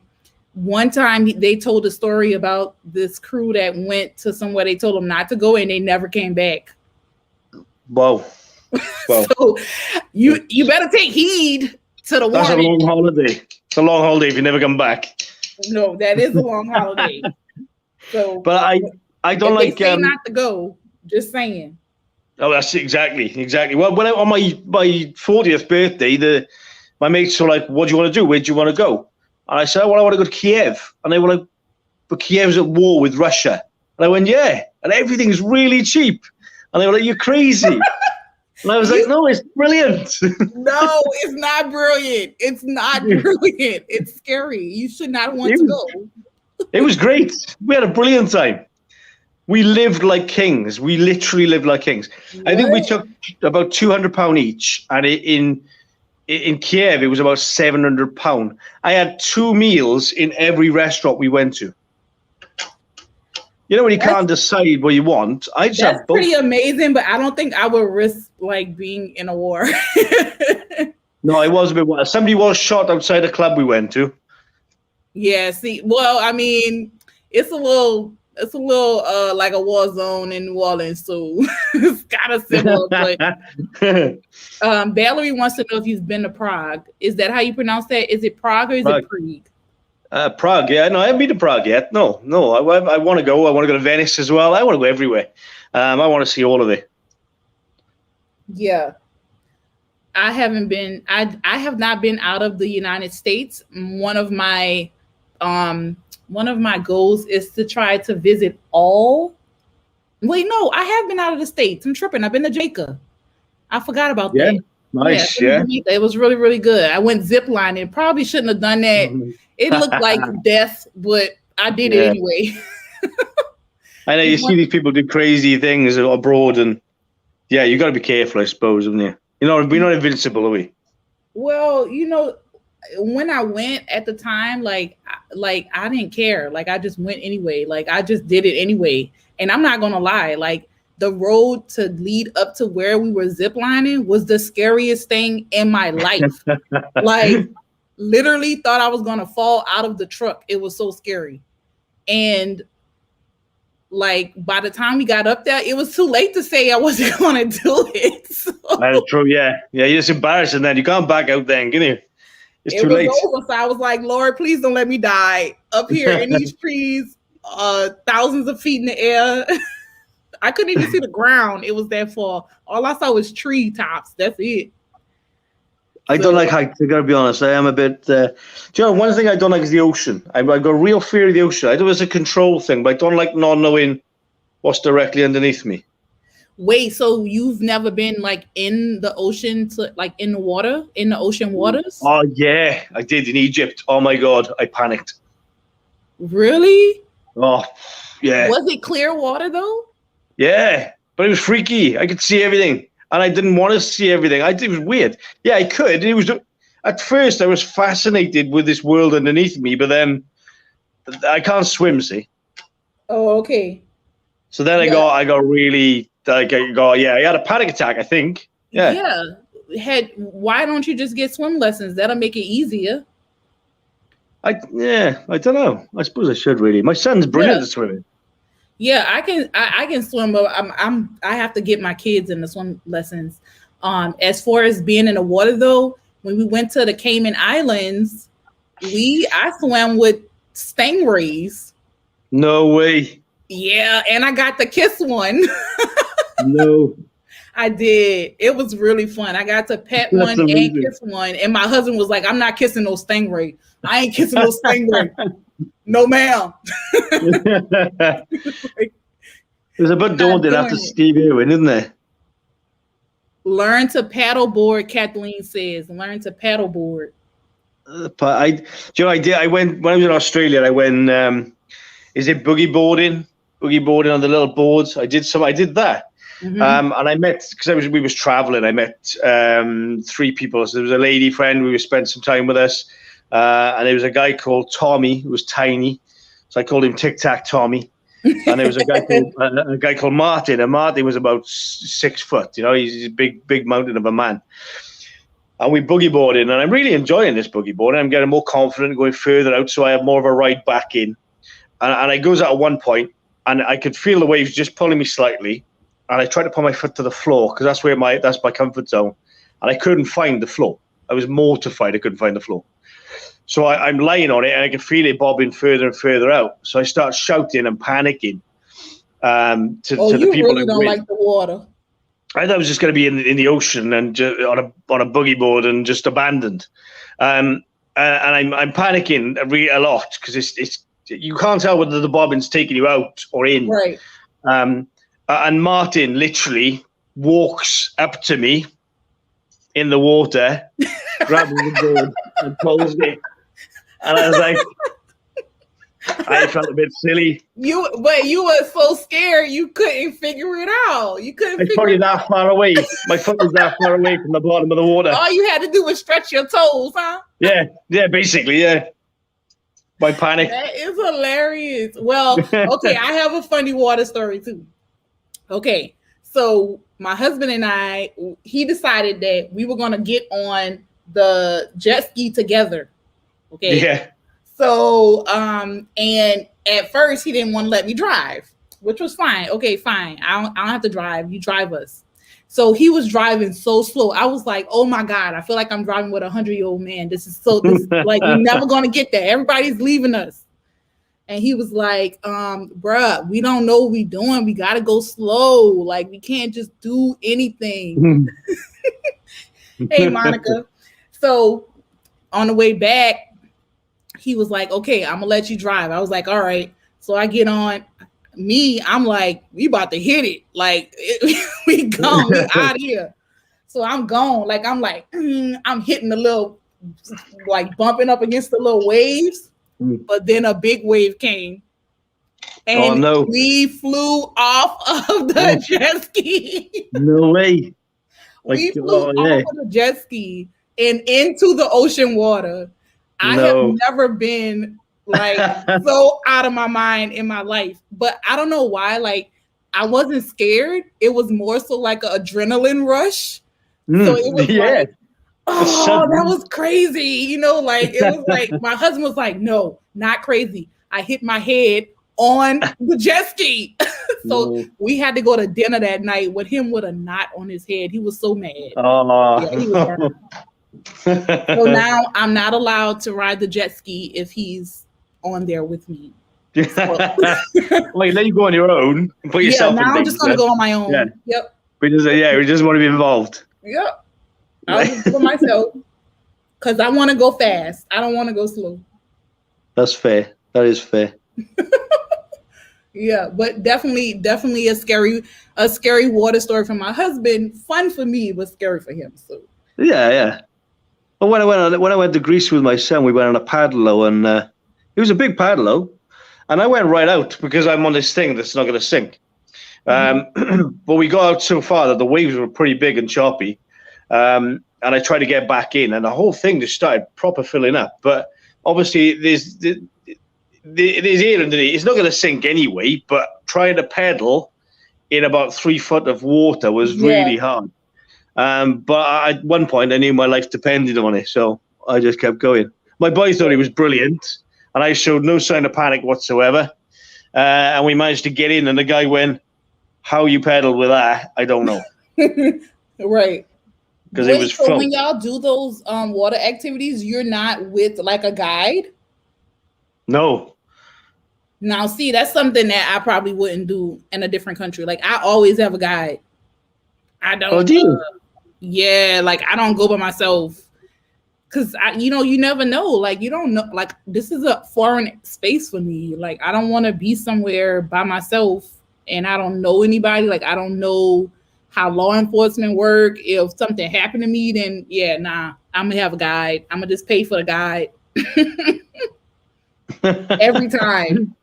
one time they told a story about this crew that went to somewhere they told them not to go, and they never came back. Wow. So you better take heed to the warning. That's a long holiday. It's a long holiday if you never come back. No, that is a long holiday. So, but I don't like they say not to go. Just saying. Oh, that's exactly. Well, when on my 40th birthday, my mates were like, "What do you want to do? Where do you want to go?" And I said, "Well, I want to go to Kiev." And they were like, "But Kiev's at war with Russia." And I went, "Yeah, and everything's really cheap." And they were like, "You're crazy." And I was like, "No, it's brilliant." No, it's not brilliant. It's not brilliant. It's scary. You should not want to go. It was great. We had a brilliant time. We lived like kings. We literally lived like kings. What? I think we took about £200 each, and in Kiev it was about £700. I had 2 meals in every restaurant we went to. You know when you can't decide what you want. That's pretty amazing, but I don't think I would risk like being in a war. No, it was a bit. Somebody was shot outside a club we went to. Yeah. See, well, I mean, it's a little like a war zone in New Orleans, so it's kind of similar. But Valerie wants to know if you've been to Prague. Is that how you pronounce that? Is it Prague or is it Prague? Prague, yeah. No, I haven't been to Prague yet. No. I want to go. I want to go to Venice as well. I want to go everywhere. I want to see all of it. Yeah. I haven't been. I have not been out of the United States. One of my goals is to try to visit all. Wait, no, I have been out of the States. I'm tripping. I've been to Jamaica. I forgot about that. Nice. Yeah. It was really, really good. I went ziplining. Probably shouldn't have done that. It looked like death, but I did it anyway. I know you see these people do crazy things abroad, and you got to be careful, I suppose, haven't you? We're not invincible, are we? Well, when I went at the time, like I didn't care. Like I just went anyway. Like I just did it anyway. And I'm not gonna lie, like the road to lead up to where we were ziplining was the scariest thing in my life. literally thought I was gonna fall out of the truck. It was so scary. And like by the time we got up there, it was too late to say I wasn't gonna do it. So That's true. Yeah. You're just embarrassing. Then you can't back out. Then can you? It's it too was late. over. So I was like, Lord, please don't let me die up here in these trees, thousands of feet in the air. I couldn't even see the ground. It was that far. All I saw was tree tops. That's it. I don't like heights. I gotta be honest. I am a bit. Do you know, one thing I don't like is the ocean. I've got real fear of the ocean. I know it's a control thing, but I don't like not knowing what's directly underneath me. Wait, so you've never been like in the ocean, like in the water, in the ocean waters? Oh yeah, I did in Egypt. Oh my God, I panicked. Really? Oh yeah. Was it clear water though? Yeah, but it was freaky. I could see everything, and I didn't want to see everything. It was weird. Yeah, I could. It was at first I was fascinated with this world underneath me, but then I can't swim. See? Oh, okay. So then I got really like I had a panic attack. I think. Yeah. Yeah. Why don't you just get swim lessons? That'll make it easier. I don't know. I suppose I should really. My son's brilliant at swimming. Yeah, I can swim, but I have to get my kids in the swim lessons. As far as being in the water though, when we went to the Cayman Islands, I swam with stingrays. No way. Yeah, and I got to kiss one. No. I did. It was really fun. I got to pet one and kiss one, and my husband was like, "I'm not kissing no stingray. I ain't kissing no stingray." No, ma'am. There's a bit daunting after Steve Irwin, isn't there? Learn to paddleboard, Kathleen says. Learn to paddleboard. I went when I was in Australia. I went. Is it boogie boarding? Boogie boarding on the little boards. I did that. Mm-hmm. And I met because we was traveling. I met 3 people. So there was a lady friend who spent some time with us. And there was a guy called Tommy who was tiny, so I called him Tic Tac Tommy. And there was a guy called Martin, and Martin was about 6 foot. You know, he's a big mountain of a man. And we boogie boarded, and I'm really enjoying this boogie boarding. I'm getting more confident going further out, so I have more of a ride back in. And I goes out at one point, and I could feel the waves just pulling me slightly. And I tried to put my foot to the floor because that's my comfort zone, and I couldn't find the floor. I was mortified I couldn't find the floor. So I'm lying on it, and I can feel it bobbing further and further out. So I start shouting and panicking to the people. You really don't like the water. I thought I was just going to be in the ocean and on a boogie board and just abandoned. And I'm panicking a lot because it's you can't tell whether the bobbin's taking you out or in. Right. And Martin literally walks up to me in the water, grabs the board and pulls me. And I was like, I felt a bit silly. But you were so scared you couldn't figure it out. You couldn't. It's probably that far away. My foot was that far away from the bottom of the water. All you had to do was stretch your toes, huh? Yeah, basically, yeah. My panic. That is hilarious. Well, okay, I have a funny water story too. Okay, so my husband and he decided that we were going to get on the jet ski together. Okay. Yeah. So, and at first he didn't want to let me drive, which was fine. Okay, fine. I don't have to drive. You drive us. So he was driving so slow. I was like, oh my God, I feel like I'm driving with a 100-year-old man. This is like, we're never going to get there. Everybody's leaving us. And he was like, bruh, we don't know what we're doing. We got to go slow. Like, we can't just do anything. Hey, Monica. So on the way back, he was like, okay, I'm going to let you drive. I was like, all right. So I get on. I'm like, we about to hit it. Like, we gone. We out of here. So I'm gone. Like, I'm hitting the little, like, bumping up against the little waves. But then a big wave came. And we flew off of the jet ski. No way. We flew off of the jet ski and into the ocean water. I have never been like so out of my mind in my life, but I don't know why. Like, I wasn't scared. It was more so like an adrenaline rush. So it was like Oh, that was crazy. You know, like it was like my husband was like, no, not crazy. I hit my head on the jet ski. So we had to go to dinner that night with him with a knot on his head. He was so mad. Yeah, he was burned. So now I'm not allowed to ride the jet ski if he's on there with me. So. Like, let you go on your own and put yourself in danger. Now I'm just going to go on my own. Yeah. Yep. We just want to be involved. Yep. I'll just for myself because I want to go fast. I don't want to go slow. That's fair. That is fair. Yeah, but definitely a scary water story for my husband. Fun for me, but scary for him. So yeah. Well, when I went to Greece with my son, we went on a paddle, and it was a big paddle, and I went right out because I'm on this thing that's not going to sink. But we got out so far that the waves were pretty big and choppy. And I tried to get back in, and the whole thing just started proper filling up. But obviously, there's air underneath. It's not going to sink anyway. But trying to pedal in about 3 foot of water was really hard. But at one point, I knew my life depended on it, so I just kept going. My boy thought he was brilliant, and I showed no sign of panic whatsoever. And we managed to get in, and the guy went, "How you pedal with that? I don't know." Right. Because it was fun. When y'all do those water activities, you're not with like a guide? No. Now, see, that's something that I probably wouldn't do in a different country. Like, I always have a guide. I don't. Oh, do you? Yeah, like I don't go by myself because you never know. Like, you don't know. Like, this is a foreign space for me. Like, I don't want to be somewhere by myself and I don't know anybody. Like, I don't know how law enforcement work. If something happened to me, then I'm gonna have a guide. I'm gonna just pay for the guide every time.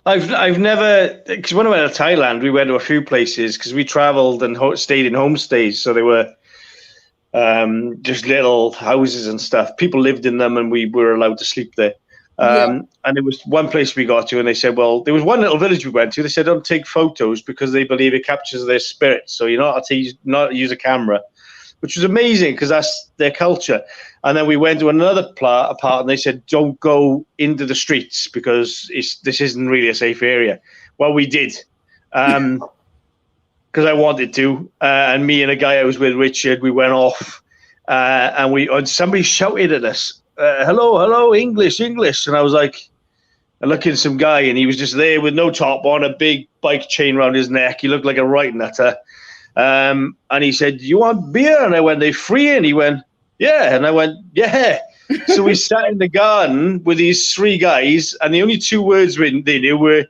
I've never, because when I went to Thailand, we went to a few places because we traveled and stayed in homestays. So they were just little houses and stuff. People lived in them, and we were allowed to sleep there. And there was one place we got to, and they said, well, there was one little village we went to. They said, don't take photos because they believe it captures their spirit. So you're not to use a camera, which was amazing because that's their culture. And then we went to another part, and they said, don't go into the streets because this isn't really a safe area. Well, we did because I wanted to. And me and a guy I was with, Richard, we went off and somebody shouted at us. Hello, English. And I was like, I looked at some guy, and he was just there with no top on, a big bike chain around his neck. He looked like a right nutter. And he said, you want beer? And I went, they free? And he went, yeah. And I went, yeah. So we sat in the garden with these three guys, and the only two words they knew were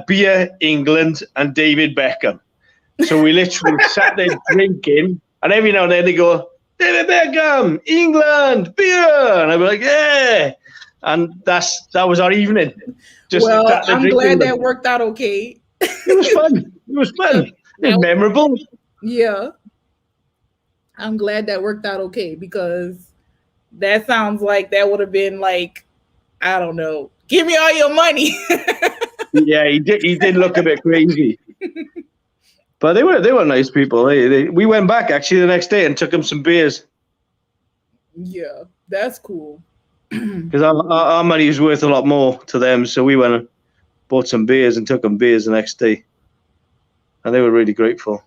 beer, England, and David Beckham. So we literally sat there drinking, and every now and then they go, David Beckham, England, beer. And I'd be like, yeah. And that was our evening. I'm glad that worked out okay. It was fun. It was memorable. Yeah. I'm glad that worked out okay because that sounds like that would have been like, I don't know, give me all your money. Yeah, he did look a bit crazy. But they were nice people. We went back actually the next day and took them some beers. Yeah, that's cool. Because our money was worth a lot more to them, so we went and bought some beers and took them beers the next day, and they were really grateful.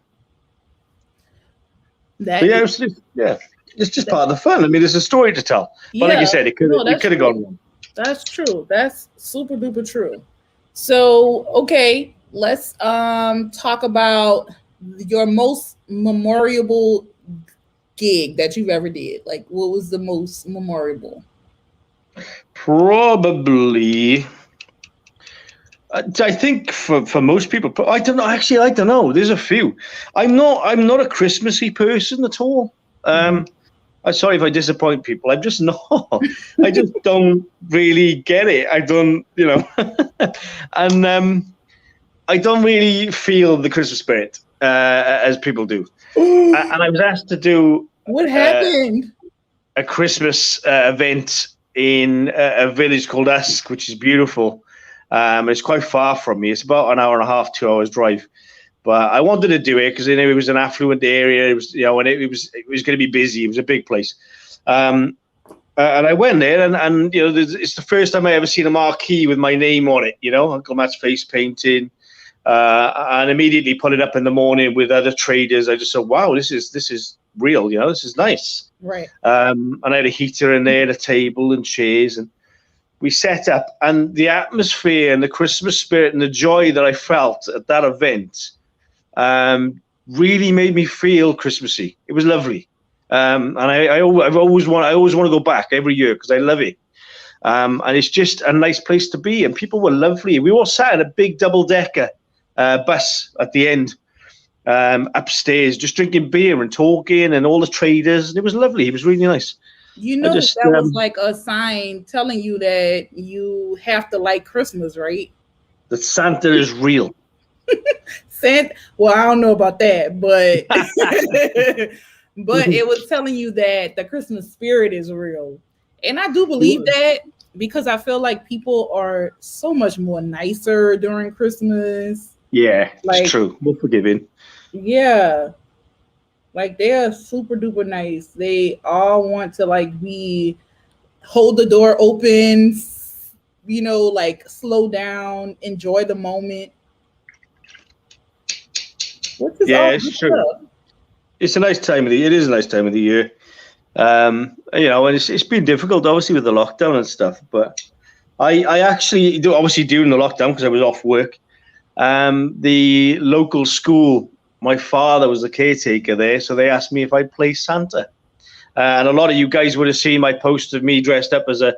It's just part of the fun. I mean, there's a story to tell. But like you said, it could have gone wrong. That's true. That's super duper true. So, okay. Let's talk about your most memorable gig that you've ever did. Like, what was the most memorable? Probably, I think for most people, I don't know. Actually, I don't know. There's a few. I'm not a Christmassy person at all. I'm sorry if I disappoint people. I'm just not. I just don't really get it. I don't, and I don't really feel the Christmas spirit as people do. And I was asked to do what happened? A Christmas event in a village called Usk, which is beautiful. It's quite far from me. It's about an hour and a half, 2 hours drive. But I wanted to do it because it was an affluent area. It was, and it was going to be busy. It was a big place. And I went there, and it's the first time I ever seen a marquee with my name on it. Uncle Matt's face painting, and immediately put it up in the morning with other traders. I just thought, wow, this is real. This is nice. Right. And I had a heater in there, a table and chairs, and we set up. And the atmosphere and the Christmas spirit and the joy that I felt at that event really made me feel Christmassy. It was lovely. And I always want to go back every year because I love it. And it's just a nice place to be. And people were lovely. We all sat in a big double-decker bus at the end, upstairs, just drinking beer and talking, and all the traders. And it was lovely. It was really nice. That was like a sign telling you that you have to like Christmas, right? That Santa is real. Santa. Well, I don't know about that, but but it was telling you that the Christmas spirit is real. And I do believe that because I feel like people are so much more nicer during Christmas. Yeah, it's true. More forgiving. Yeah. Like they are super duper nice. They all want to hold the door open, slow down, enjoy the moment. It's true. It's a nice time of the year. It is a nice time of the year. And it's been difficult, obviously, with the lockdown and stuff. But I actually, obviously during the lockdown, because I was off work, the local school, my father was the caretaker there, so they asked me if I'd play Santa. And a lot of you guys would have seen my post of me dressed up as an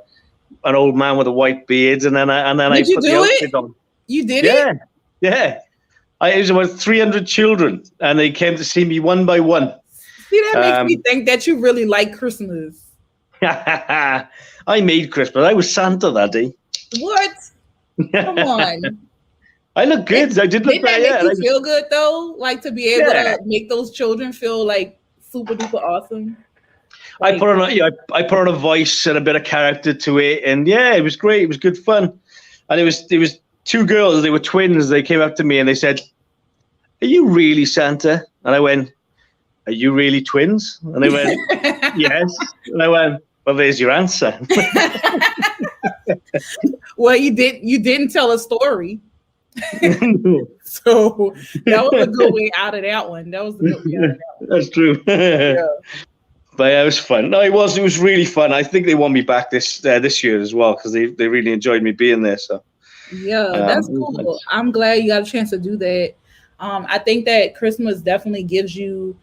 old man with a white beard, and then I put the outfit on. You did it? Yeah. It was about 300 children, and they came to see me one by one. See, that makes me think that you really like Christmas. I made Christmas. I was Santa that day. What? Come on. I look good. I did look Didn't that make you feel good, though? Like, to be able to make those children feel, super duper awesome? I put on a voice and a bit of character to it, and it was great. It was good fun. And it was two girls. They were twins. They came up to me and they said, "Are you really Santa?" And I went, "Are you really twins?" And they went, "Yes." And I went, "Well, there's your answer." Well, you didn't tell a story. So that was a good way out of that one. That's true. Yeah. But it was fun. No, it was really fun. I think they want me back this year as well because they really enjoyed me being there. So that's cool. I'm glad you got a chance to do that. I think that Christmas definitely gives you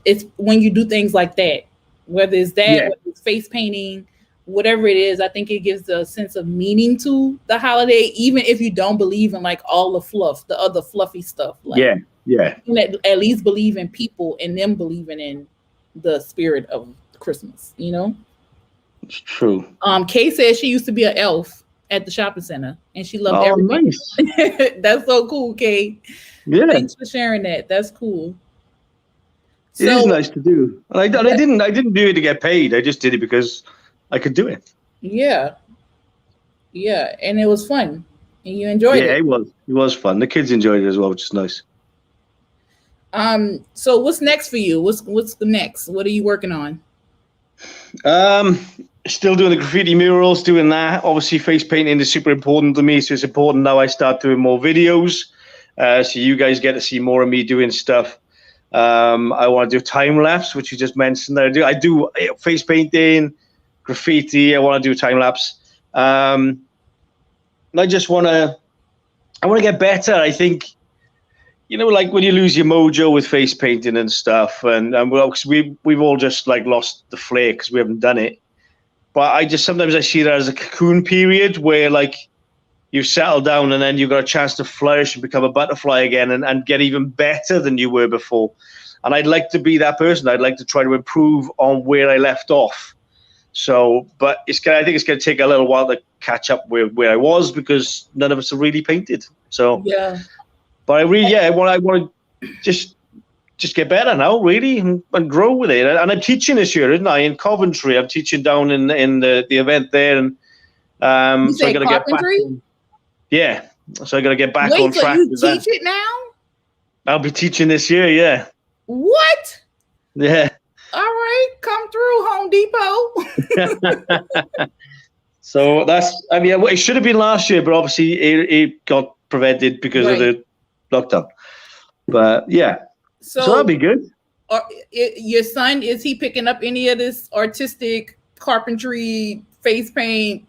it's when you do things like that, whether it's whether it's face painting, whatever it is, I think it gives a sense of meaning to the holiday, even if you don't believe in all the fluff, the other fluffy stuff. You at least believe in people and them believing in the spirit of Christmas, It's true. Kay says she used to be an elf at the shopping center and she loved everything. Nice. That's so cool, Kay. Yeah. Thanks for sharing that. That's cool. It is nice to do. And I didn't do it to get paid. I just did it because I could do it. Yeah. Yeah. And it was fun. And you enjoyed it. Yeah, it was fun. The kids enjoyed it as well, which is nice. So what's next for you? What's the next? What are you working on? Still doing the graffiti murals, doing that. Obviously, face painting is super important to me, so it's important now I start doing more videos. So you guys get to see more of me doing stuff. I want to do time lapse, which you just mentioned. I do face painting, graffiti. I want to do time lapse. I just want to get better. I think, like when you lose your mojo with face painting and stuff, and we've all just lost the flair because we haven't done it. But sometimes I see that as a cocoon period where you've settled down and then you've got a chance to flourish and become a butterfly again and get even better than you were before. And I'd like to be that person. I'd like to try to improve on where I left off. So, but I think it's going to take a little while to catch up where I was because none of us have really painted. So, yeah. But I want to just get better now, really, and grow with it. And I'm teaching this year, isn't I? In Coventry, I'm teaching down in the event there, and you say so I got to get back. Yeah, so I got to get back on track. Wait, so you teach it now? I'll be teaching this year. Yeah. What? Yeah. All right, come through, Home Depot. So I mean, it should have been last year, but obviously it got prevented because of the lockdown. But yeah, so that'll be good. Your son, is he picking up any of this artistic carpentry, face paint,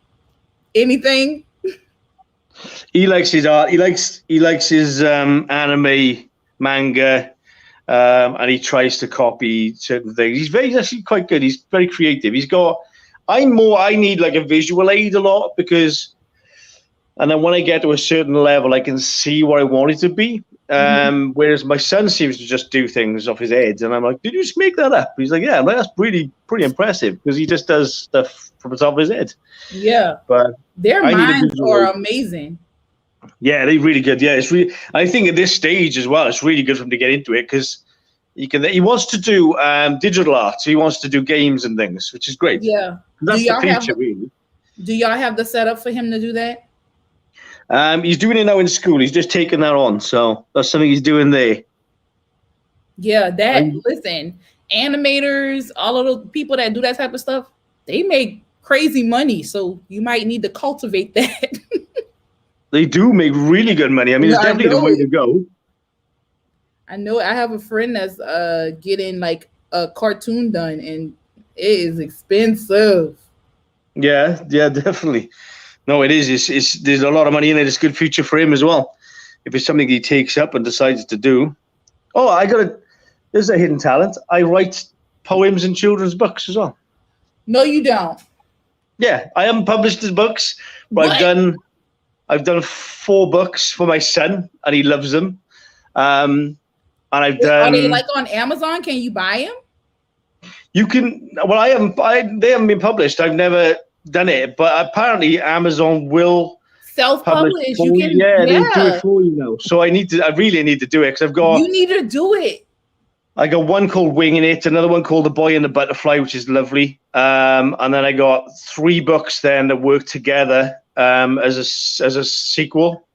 anything? He likes his art. He likes his anime, manga, and he tries to copy certain things. He's actually quite good. He's very creative. I need like a visual aid a lot and then when I get to a certain level, I can see what I want it to be. Whereas my son seems to just do things off his head, and I'm like, "Did you just make that up?" He's like, "Yeah." I'm like, "That's pretty impressive," because he just does stuff from the top of his head. Yeah, but their minds are amazing. Yeah, they're really good. Yeah, it's really. I think at this stage as well, it's really good for him to get into it because he wants to do digital art. So he wants to do games and things, which is great. Yeah, that's the future, really. Do y'all have the setup for him to do that? He's doing it now in school. He's just taken that on, so that's something he's doing there. Yeah, listen, animators, all of those people that do that type of stuff, they make crazy money. So you might need to cultivate that. They do make really good money. I mean, it's definitely the way to go. I know. I have a friend that's getting like a cartoon done, and it is expensive. Yeah, definitely. No, it is. There's a lot of money in it. It's a good future for him as well. If it's something he takes up and decides to do. Oh, there's a hidden talent. I write poems and children's books as well. No, you don't. Yeah, I haven't published his books, but I've done 4 books for my son, and he loves them. And I've done. Are they like on Amazon? Can you buy them? You can. Well, they haven't been published. I've never done it, but apparently Amazon will self-publish. You can. Yeah, they do it for you now. So I really need to do it because I've got. You need to do it. I got one called Winging It, another one called The Boy and the Butterfly, which is lovely. And then I got 3 books then that work together as a sequel,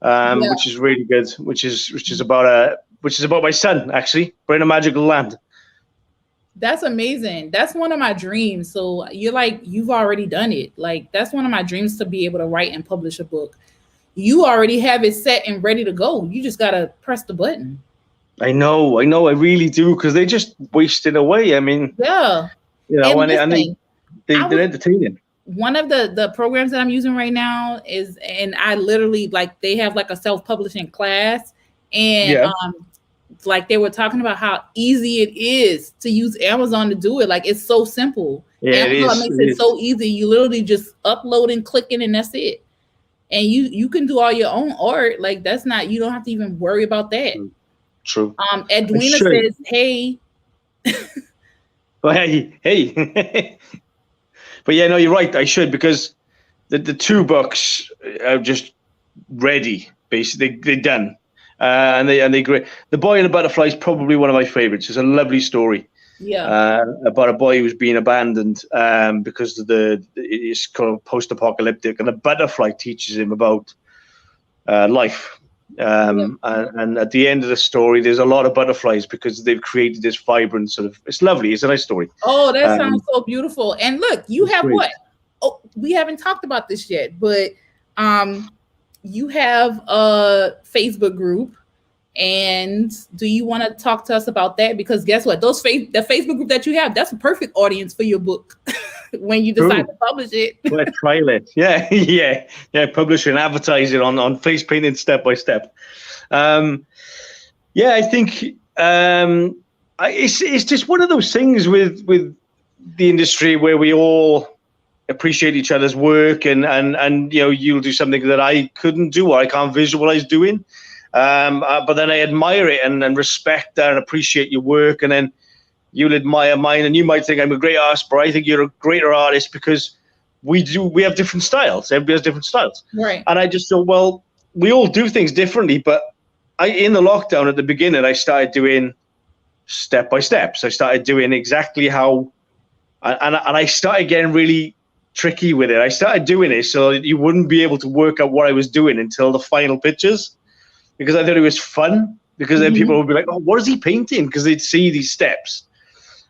which is really good. Which is about my son actually, but in a magical land. That's amazing. That's one of my dreams. So you've already done it. Like that's one of my dreams, to be able to write and publish a book. You already have it set and ready to go. You just gotta press the button. I know, I really do, because they just waste it away. I mean, yeah, they're entertaining. One of the programs that I'm using right now is, and I literally they have like a self-publishing class, and like they were talking about how easy it is to use Amazon to do it. Like it's so simple. Yeah, Amazon makes it so easy. You literally just upload and clicking, and that's it. And you can do all your own art. Like you don't have to even worry about that. True. Edwina says, "Hey." Well, hey. But yeah, no, you're right. I should, because the 2 books are just ready. Basically, they're done, and they great. The Boy and the Butterfly is probably one of my favorites. It's a lovely story. Yeah. About a boy who's being abandoned because of it's kind of post-apocalyptic, and the butterfly teaches him about life. And at the end of the story, there's a lot of butterflies because they've created this vibrant sort of. It's lovely. It's a nice story. Oh, that sounds so beautiful. And look, you have great. What? Oh, we haven't talked about this yet, but you have a Facebook group. And do you want to talk to us about that? Because guess what? The Facebook group that you have, that's a perfect audience for your book when you decide to publish it. Well, trial it. Yeah. Publish it and advertise it on face painting step by step. I think it's just one of those things with the industry where we all appreciate each other's work, and you'll do something that I couldn't do or I can't visualize doing. But then I admire it and respect that and appreciate your work, and then you'll admire mine, and you might think I'm a great artist, but I think you're a greater artist because we have different styles. Everybody has different styles. Right. And I just thought, well, we all do things differently, but in the lockdown at the beginning, I started doing step by steps. I started doing exactly how, and I started getting really tricky with it. I started doing it so that you wouldn't be able to work out what I was doing until the final pictures, because I thought it was fun. because then people would be like, oh, what is he painting? Because they'd see these steps.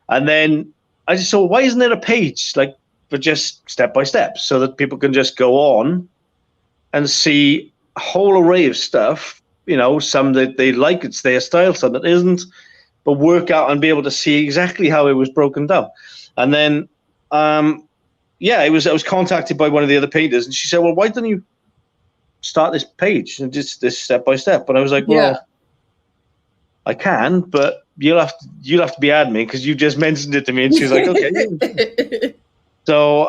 And then I just thought, why isn't there a page like for just step by step so that people can just go on and see a whole array of stuff, you know, some that they like, it's their style, some that isn't, but work out and be able to see exactly how it was broken down. And then, I was contacted by one of the other painters, and she said, well, why don't you start this page and just this step by step? And I was like, well, I can, but you'll have to be admin because you just mentioned it to me. And she was like, okay. So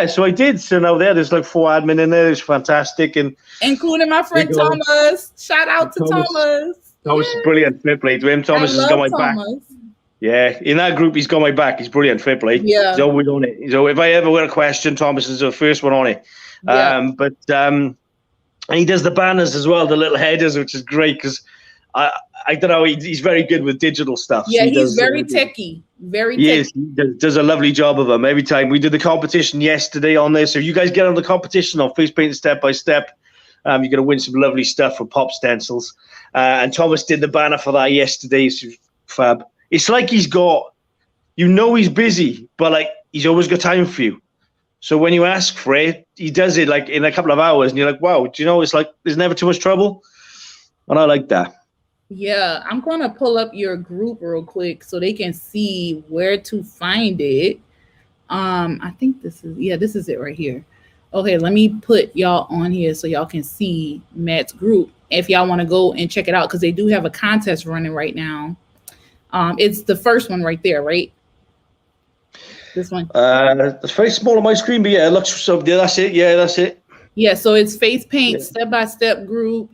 so I did. So now there's like 4 admin in there. It's fantastic, and including my friend Thomas. Shout out to Thomas. Thomas is brilliant. Fair play to him. Thomas has got my back. Yeah, in that group, he's got my back. He's brilliant. Fair play. Yeah, he's always on it. So if I ever got a question, Thomas is the first one on it. Yeah. And he does the banners as well, the little headers, which is great because I don't know. He's very good with digital stuff. Yeah, he's very techie. Very techie. Yes, he does a lovely job of them every time. We did the competition yesterday on this. So you guys get on the competition on Face Painting Step by Step. You're going to win some lovely stuff for pop stencils. And Thomas did the banner for that yesterday. So fab. It's like he's got, he's busy, but like he's always got time for you. So when you ask for it, he does it like in a couple of hours, and you're like, wow, do you know, it's like there's never too much trouble. And I like that. Yeah, I'm going to pull up your group real quick so they can see where to find it. I think this is it right here. Okay, let me put y'all on here so y'all can see Matt's group if y'all want to go and check it out, because they do have a contest running right now. It's the first one right there, right? This one. It's very small on my screen, but yeah, it looks so. Yeah, that's it. Yeah, that's it. Yeah, so it's Face Paint Step by Step group.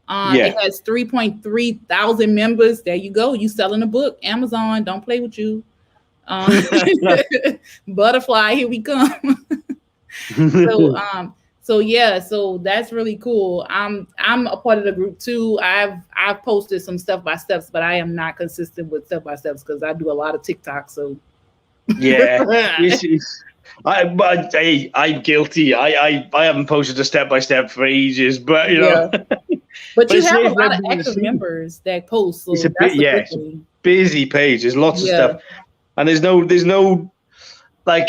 It has 3.3 thousand members. There you go. You selling a book. Amazon, don't play with you. Butterfly, here we come. So that's really cool. I'm a part of the group too. I've posted some step by steps, but I am not consistent with step by steps because I do a lot of TikTok. So yeah, I'm guilty. I haven't posted a step by step for ages, but you know. But you have a lot of active members that post. So it's a busy page. There's lots of stuff, and there's no like,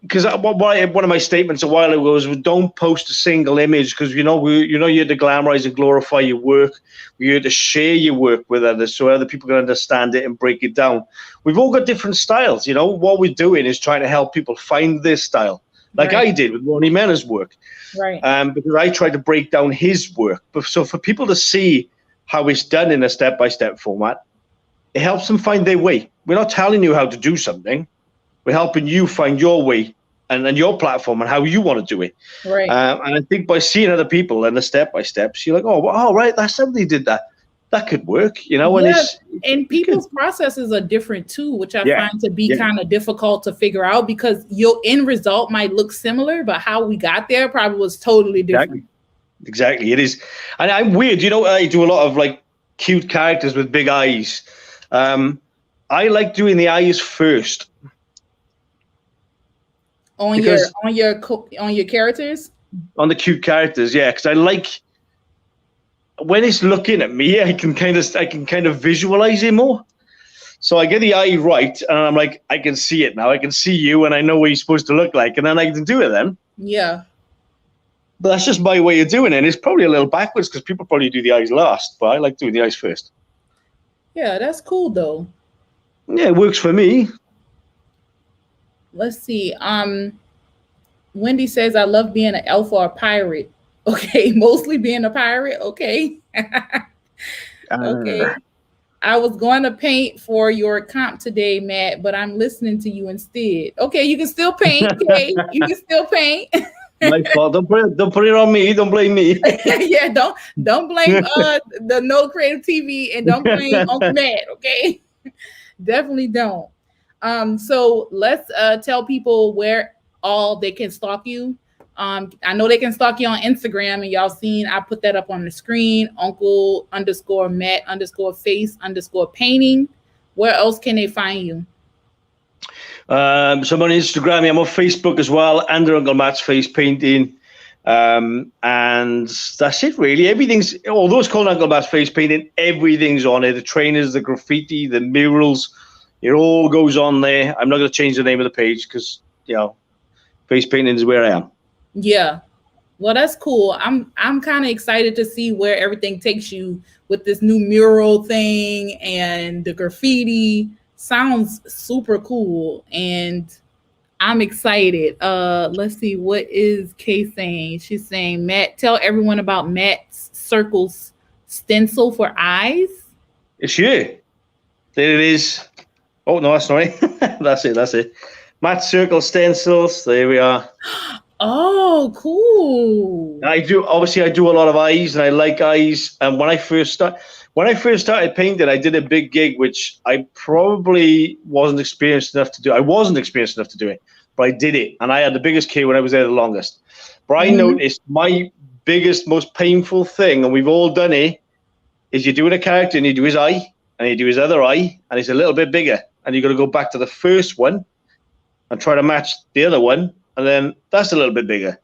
because one of my statements a while ago was, don't post a single image, because you have to glamorize and glorify your work. You have to share your work with others so other people can understand it and break it down. We've all got different styles. What we're doing is trying to help people find their style, like I did with Ronnie Mena's work. Right. Because I tried to break down his work. So for people to see how it's done in a step-by-step format, it helps them find their way. We're not telling you how to do something. We're helping you find your way and your platform and how you want to do it. Right. And I think by seeing other people and the step-by-steps, you're like, oh, right, that's somebody did that. That could work, and people's processes are different too, which I find to be kind of difficult to figure out, because your end result might look similar, but how we got there probably was totally different. Exactly, it is. And I'm weird, I do a lot of like cute characters with big eyes. I like doing the eyes first. On your characters? On the cute characters, yeah, because I like, when it's looking at me, I can kind of visualize it more. So I get the eye right, and I'm like, I can see it now. I can see you, and I know what you're supposed to look like, and then I can do it then. Yeah. But that's just my way of doing it. It's probably a little backwards because people probably do the eyes last, but I like doing the eyes first. Yeah, that's cool though. Yeah, it works for me. Let's see. Wendy says, I love being an elf or a pirate. Okay, mostly being a pirate. Okay. Okay. I was going to paint for your comp today, Matt, but I'm listening to you instead. Okay, you can still paint. Okay, you can still paint. My fault. Don't put it on me. Don't blame me. Yeah, don't blame the NOLA Creative TV, and don't blame Uncle Matt. Okay, definitely don't. So let's tell people where all they can stalk you. I know they can stalk you on Instagram, and y'all seen I put that up on the screen, Uncle_Matt_face_painting. Where else can they find you? So I'm on Instagram. I'm on Facebook as well, under Uncle Matt's Face Painting. And that's it, really. Everything's, although it's called Uncle Matt's face painting, everything's on it. The trainers, the graffiti, the murals, it all goes on there. I'm not going to change the name of the page because, face painting is where I am. Yeah. Well, that's cool. I'm kind of excited to see where everything takes you with this new mural thing and the graffiti. Sounds super cool, and I'm excited. Let's see, what is Kay saying? She's saying, Matt, tell everyone about Matt's Circles stencil for eyes. It's you. There it is. Oh no, that's not it. That's it. Matt's Circle stencils. There we are. Oh, cool. I do a lot of eyes, and I like eyes. And when I first started painting, I did a big gig, which I probably wasn't experienced enough to do. I wasn't experienced enough to do it, but I did it, and I had the biggest queue when I was there the longest. But I noticed my biggest, most painful thing, and we've all done it, is you're doing a character and you do his eye, and you do his other eye, and it's a little bit bigger, and you've got to go back to the first one and try to match the other one. And then that's a little bit bigger.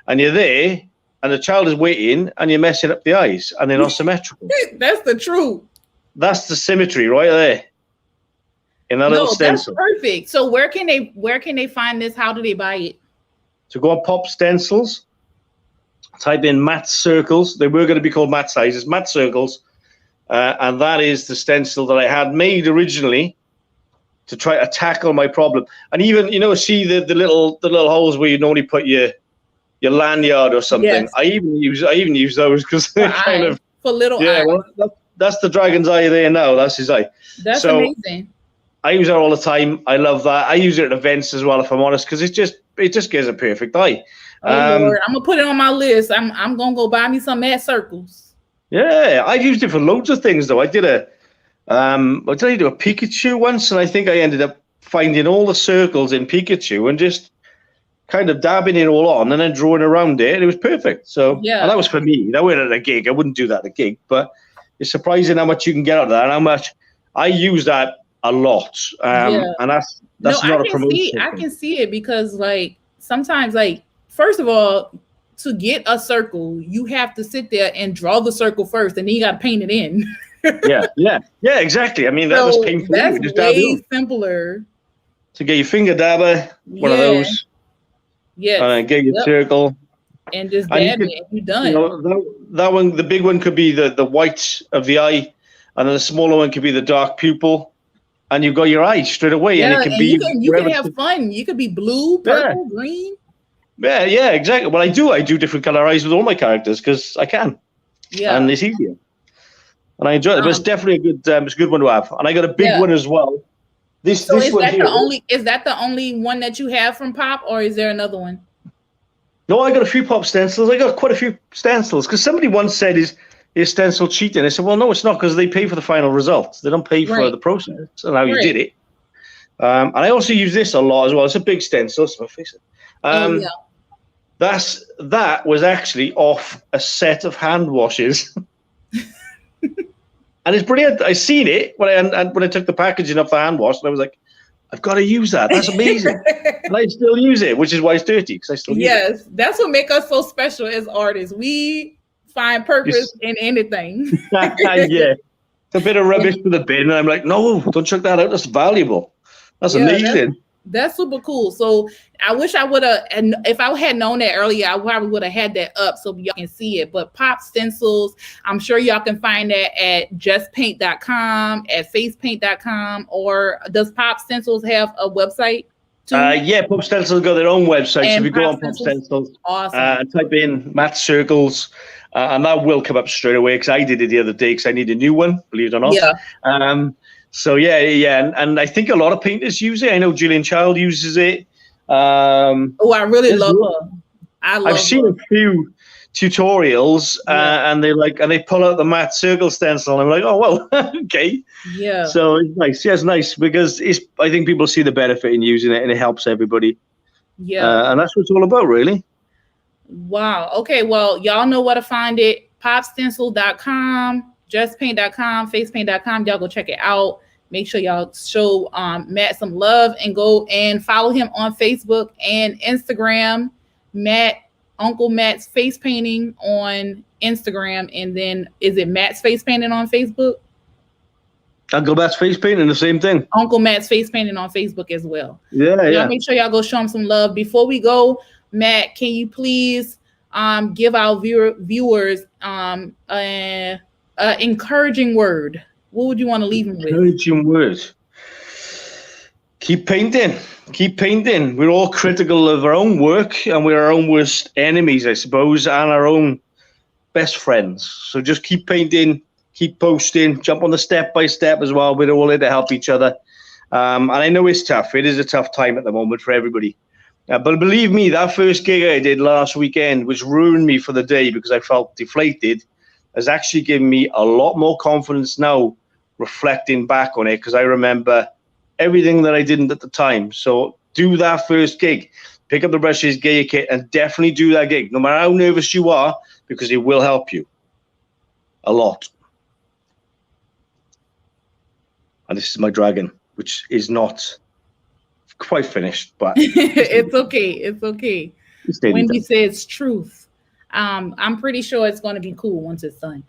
And you're there, and the child is waiting, and you're messing up the eyes, and they're not symmetrical. That's the truth. That's the symmetry right there. In that little stencil. That's perfect. So where can they find this? How do they buy it? So go on Pop Stencils, type in Matt Circles. They were going to be called Matt Sizes, Matt Circles. And that is the stencil that I had made originally to try to tackle my problem. And even, see the little holes where you normally put your lanyard or something. Yes. I even use those because they're kind of for little eyes. Well, that's the dragon's eye there now. That's his eye. That's amazing. I use that all the time. I love that. I use it at events as well, if I'm honest, because it just gives a perfect eye. Lord, I'm gonna put it on my list. I'm gonna go buy me some Matt Circles. Yeah, I've used it for loads of things though. I did a Pikachu once, and I think I ended up finding all the circles in Pikachu and just kind of dabbing it all on and then drawing around it, and it was perfect. So yeah, and that was for me. That wasn't at a gig. I wouldn't do that at a gig, but it's surprising how much you can get out of that and how much I use that a lot. And that's not a promotion. I can see it because sometimes first of all, to get a circle, you have to sit there and draw the circle first, and then you got to paint it in. yeah, exactly. I mean, that was painful. That's way simpler. So get your finger dabber, one of those. Yeah. And get your circle. And just dab it, and you're done. That one, the big one could be the white of the eye, and then the smaller one could be the dark pupil, and you've got your eye straight away. Yeah, and it can be. You can have fun. You could be blue, purple, green. Yeah, exactly. Well, I do different color eyes with all my characters because I can. Yeah. And it's easier. And I enjoy it. But it's definitely it's a good one to have. And I got a big one as well. This one here. Is that the only one that you have from Pop, or is there another one? No, I got a few Pop stencils. I got quite a few stencils because somebody once said, is stencil cheating? I said, well, no, it's not, because they pay for the final results. They don't pay for the process and how you did it. And I also use this a lot as well. It's a big stencil. So fix it. That was actually off a set of hand washes. And it's brilliant. I seen it when I took the packaging off the hand wash, and I was like, I've got to use that. That's amazing. And I still use it, which is why it's dirty, because I still use it. Yes, that's what makes us so special as artists. We find purpose in anything. Yeah. It's a bit of rubbish for the bin, and I'm like, no, don't chuck that out. That's valuable. That's amazing. That's super cool. So I wish I would have, and if I had known that earlier, I probably would have had that up so y'all can see it. But Pop Stencils, I'm sure y'all can find that at justpaint.com, at facepaint.com, or does Pop Stencils have a website too? Pop Stencils got their own website. So if you go on Pop Stencils, type in Matt Circles, and that will come up straight away, because I did it the other day because I need a new one, believe it or not. Yeah. So and I think a lot of painters use it. I know Gillian Child uses it. I really love her. I've seen a few tutorials, and they pull out the Matt Circle stencil, and I'm like, oh well, okay. Yeah. So it's nice. Yeah, it's nice because I think people see the benefit in using it, and it helps everybody. Yeah. And that's what it's all about, really. Wow. Okay. Well, y'all know where to find it. Popstencil.com. justpaint.com, facepaint.com. Y'all go check it out. Make sure y'all show Matt some love and go and follow him on Facebook and Instagram. Matt Uncle Matt's Face Painting on Instagram, and then is it Matt's Face Painting on Facebook? Uncle Matt's Face Painting, the same thing. Uncle Matt's Face Painting on Facebook as well. Yeah, y'all make sure y'all go show him some love. Before we go, Matt, can you please give our viewers an encouraging word? What would you want to leave them with? Encouraging word. Keep painting. Keep painting. We're all critical of our own work, and we're our own worst enemies, I suppose, and our own best friends. So just keep painting, keep posting, jump on the step by step as well. We're all here to help each other. And I know it's tough. It is a tough time at the moment for everybody. But believe me, that first gig I did last weekend, which ruined me for the day because I felt deflated, has actually given me a lot more confidence now reflecting back on it, because I remember everything that I didn't at the time. So do that first gig, pick up the brushes, get your kit, and definitely do that gig, no matter how nervous you are, because it will help you a lot. And this is my dragon, which is not quite finished, but it's okay. It's okay. Wendy says truth. I'm pretty sure it's going to be cool once it's done.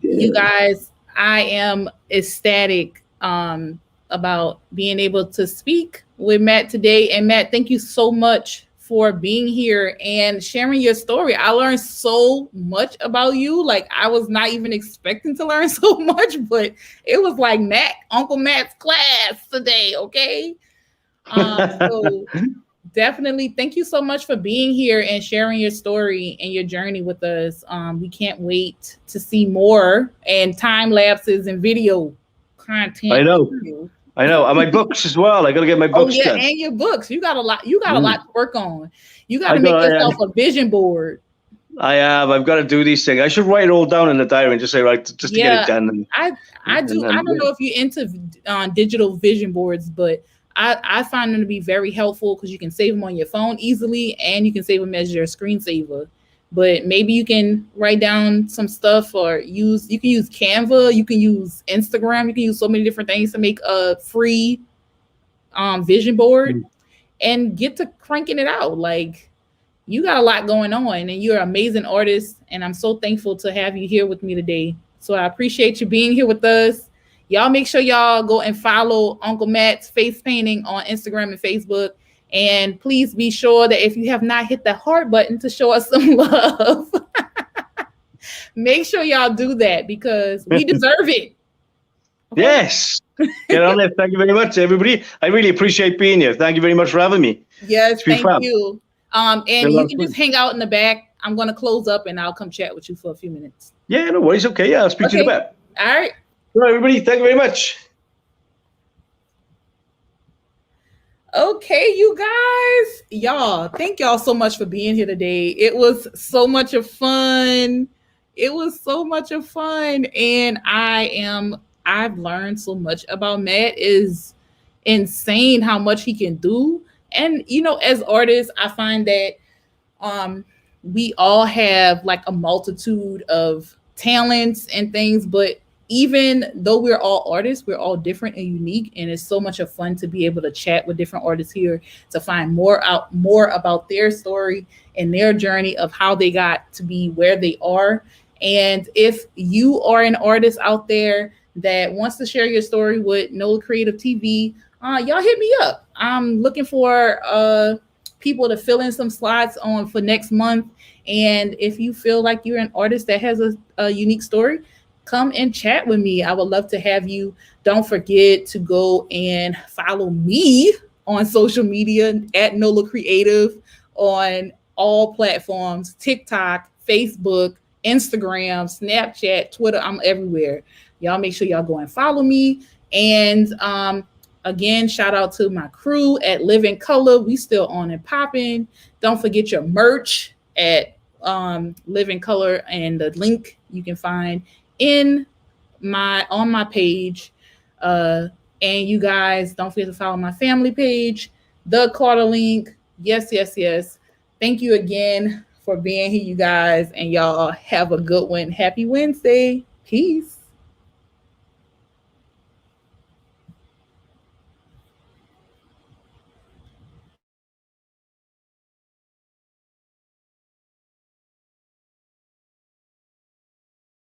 You guys, I am ecstatic about being able to speak with Matt today. And Matt, thank you so much for being here and sharing your story. I learned so much about you. Like, I was not even expecting to learn so much, but it was like Uncle Matt's class today, okay? So definitely thank you so much for being here and sharing your story and your journey with us. We can't wait to see more and time lapses and video content. I know. And my books as well. I got to get my books done. And your books. You got a lot. You got a lot to work on. You got to make yourself a vision board. I have. I've got to do these things. I should write it all down in the diary and just say, right, just to get it done. I do. I don't know if you're into digital vision boards, but I find them to be very helpful because you can save them on your phone easily, and you can save them as your screensaver. But maybe you can write down some stuff, or you can use Canva, you can use Instagram, you can use so many different things to make a free vision board and get to cranking it out. Like, you got a lot going on, and you're an amazing artist, and I'm so thankful to have you here with me today. So I appreciate you being here with us. Y'all make sure y'all go and follow Uncle Matt's Face Painting on Instagram and Facebook. And please be sure that if you have not hit the heart button to show us some love, make sure y'all do that because we deserve it. Okay? Yes. Get on there. Thank you very much, everybody. I really appreciate being here. Thank you very much for having me. Yes, thank you. And you can just hang out in the back. I'm going to close up and I'll come chat with you for a few minutes. Yeah, no worries. Okay, yeah, I'll speak to you in the back. All right. All right, everybody. Thank you very much. Okay, you guys, y'all, thank y'all so much for being here today. It was so much of fun. And I've learned so much about Matt. Is insane how much he can do. And, as artists, I find that we all have like a multitude of talents and things, but even though we're all artists, we're all different and unique. And it's so much of fun to be able to chat with different artists here to find more about their story and their journey of how they got to be where they are. And if you are an artist out there that wants to share your story with NOLA Creative TV, y'all hit me up. I'm looking for people to fill in some slots for next month. And if you feel like you're an artist that has a unique story, come and chat with me. I would love to have you. Don't forget to go and follow me on social media at NOLA Creative on all platforms: TikTok, Facebook, Instagram, Snapchat, Twitter. I'm everywhere. Y'all make sure y'all go and follow me. And again, shout out to my crew at Live in Color. We still on and popping. Don't forget your merch at Live in Color, and the link you can find on my page. And you guys don't forget to follow my family page, The Carter Link. Yes. Thank you again for being here, you guys, and y'all have a good one. Happy Wednesday. Peace.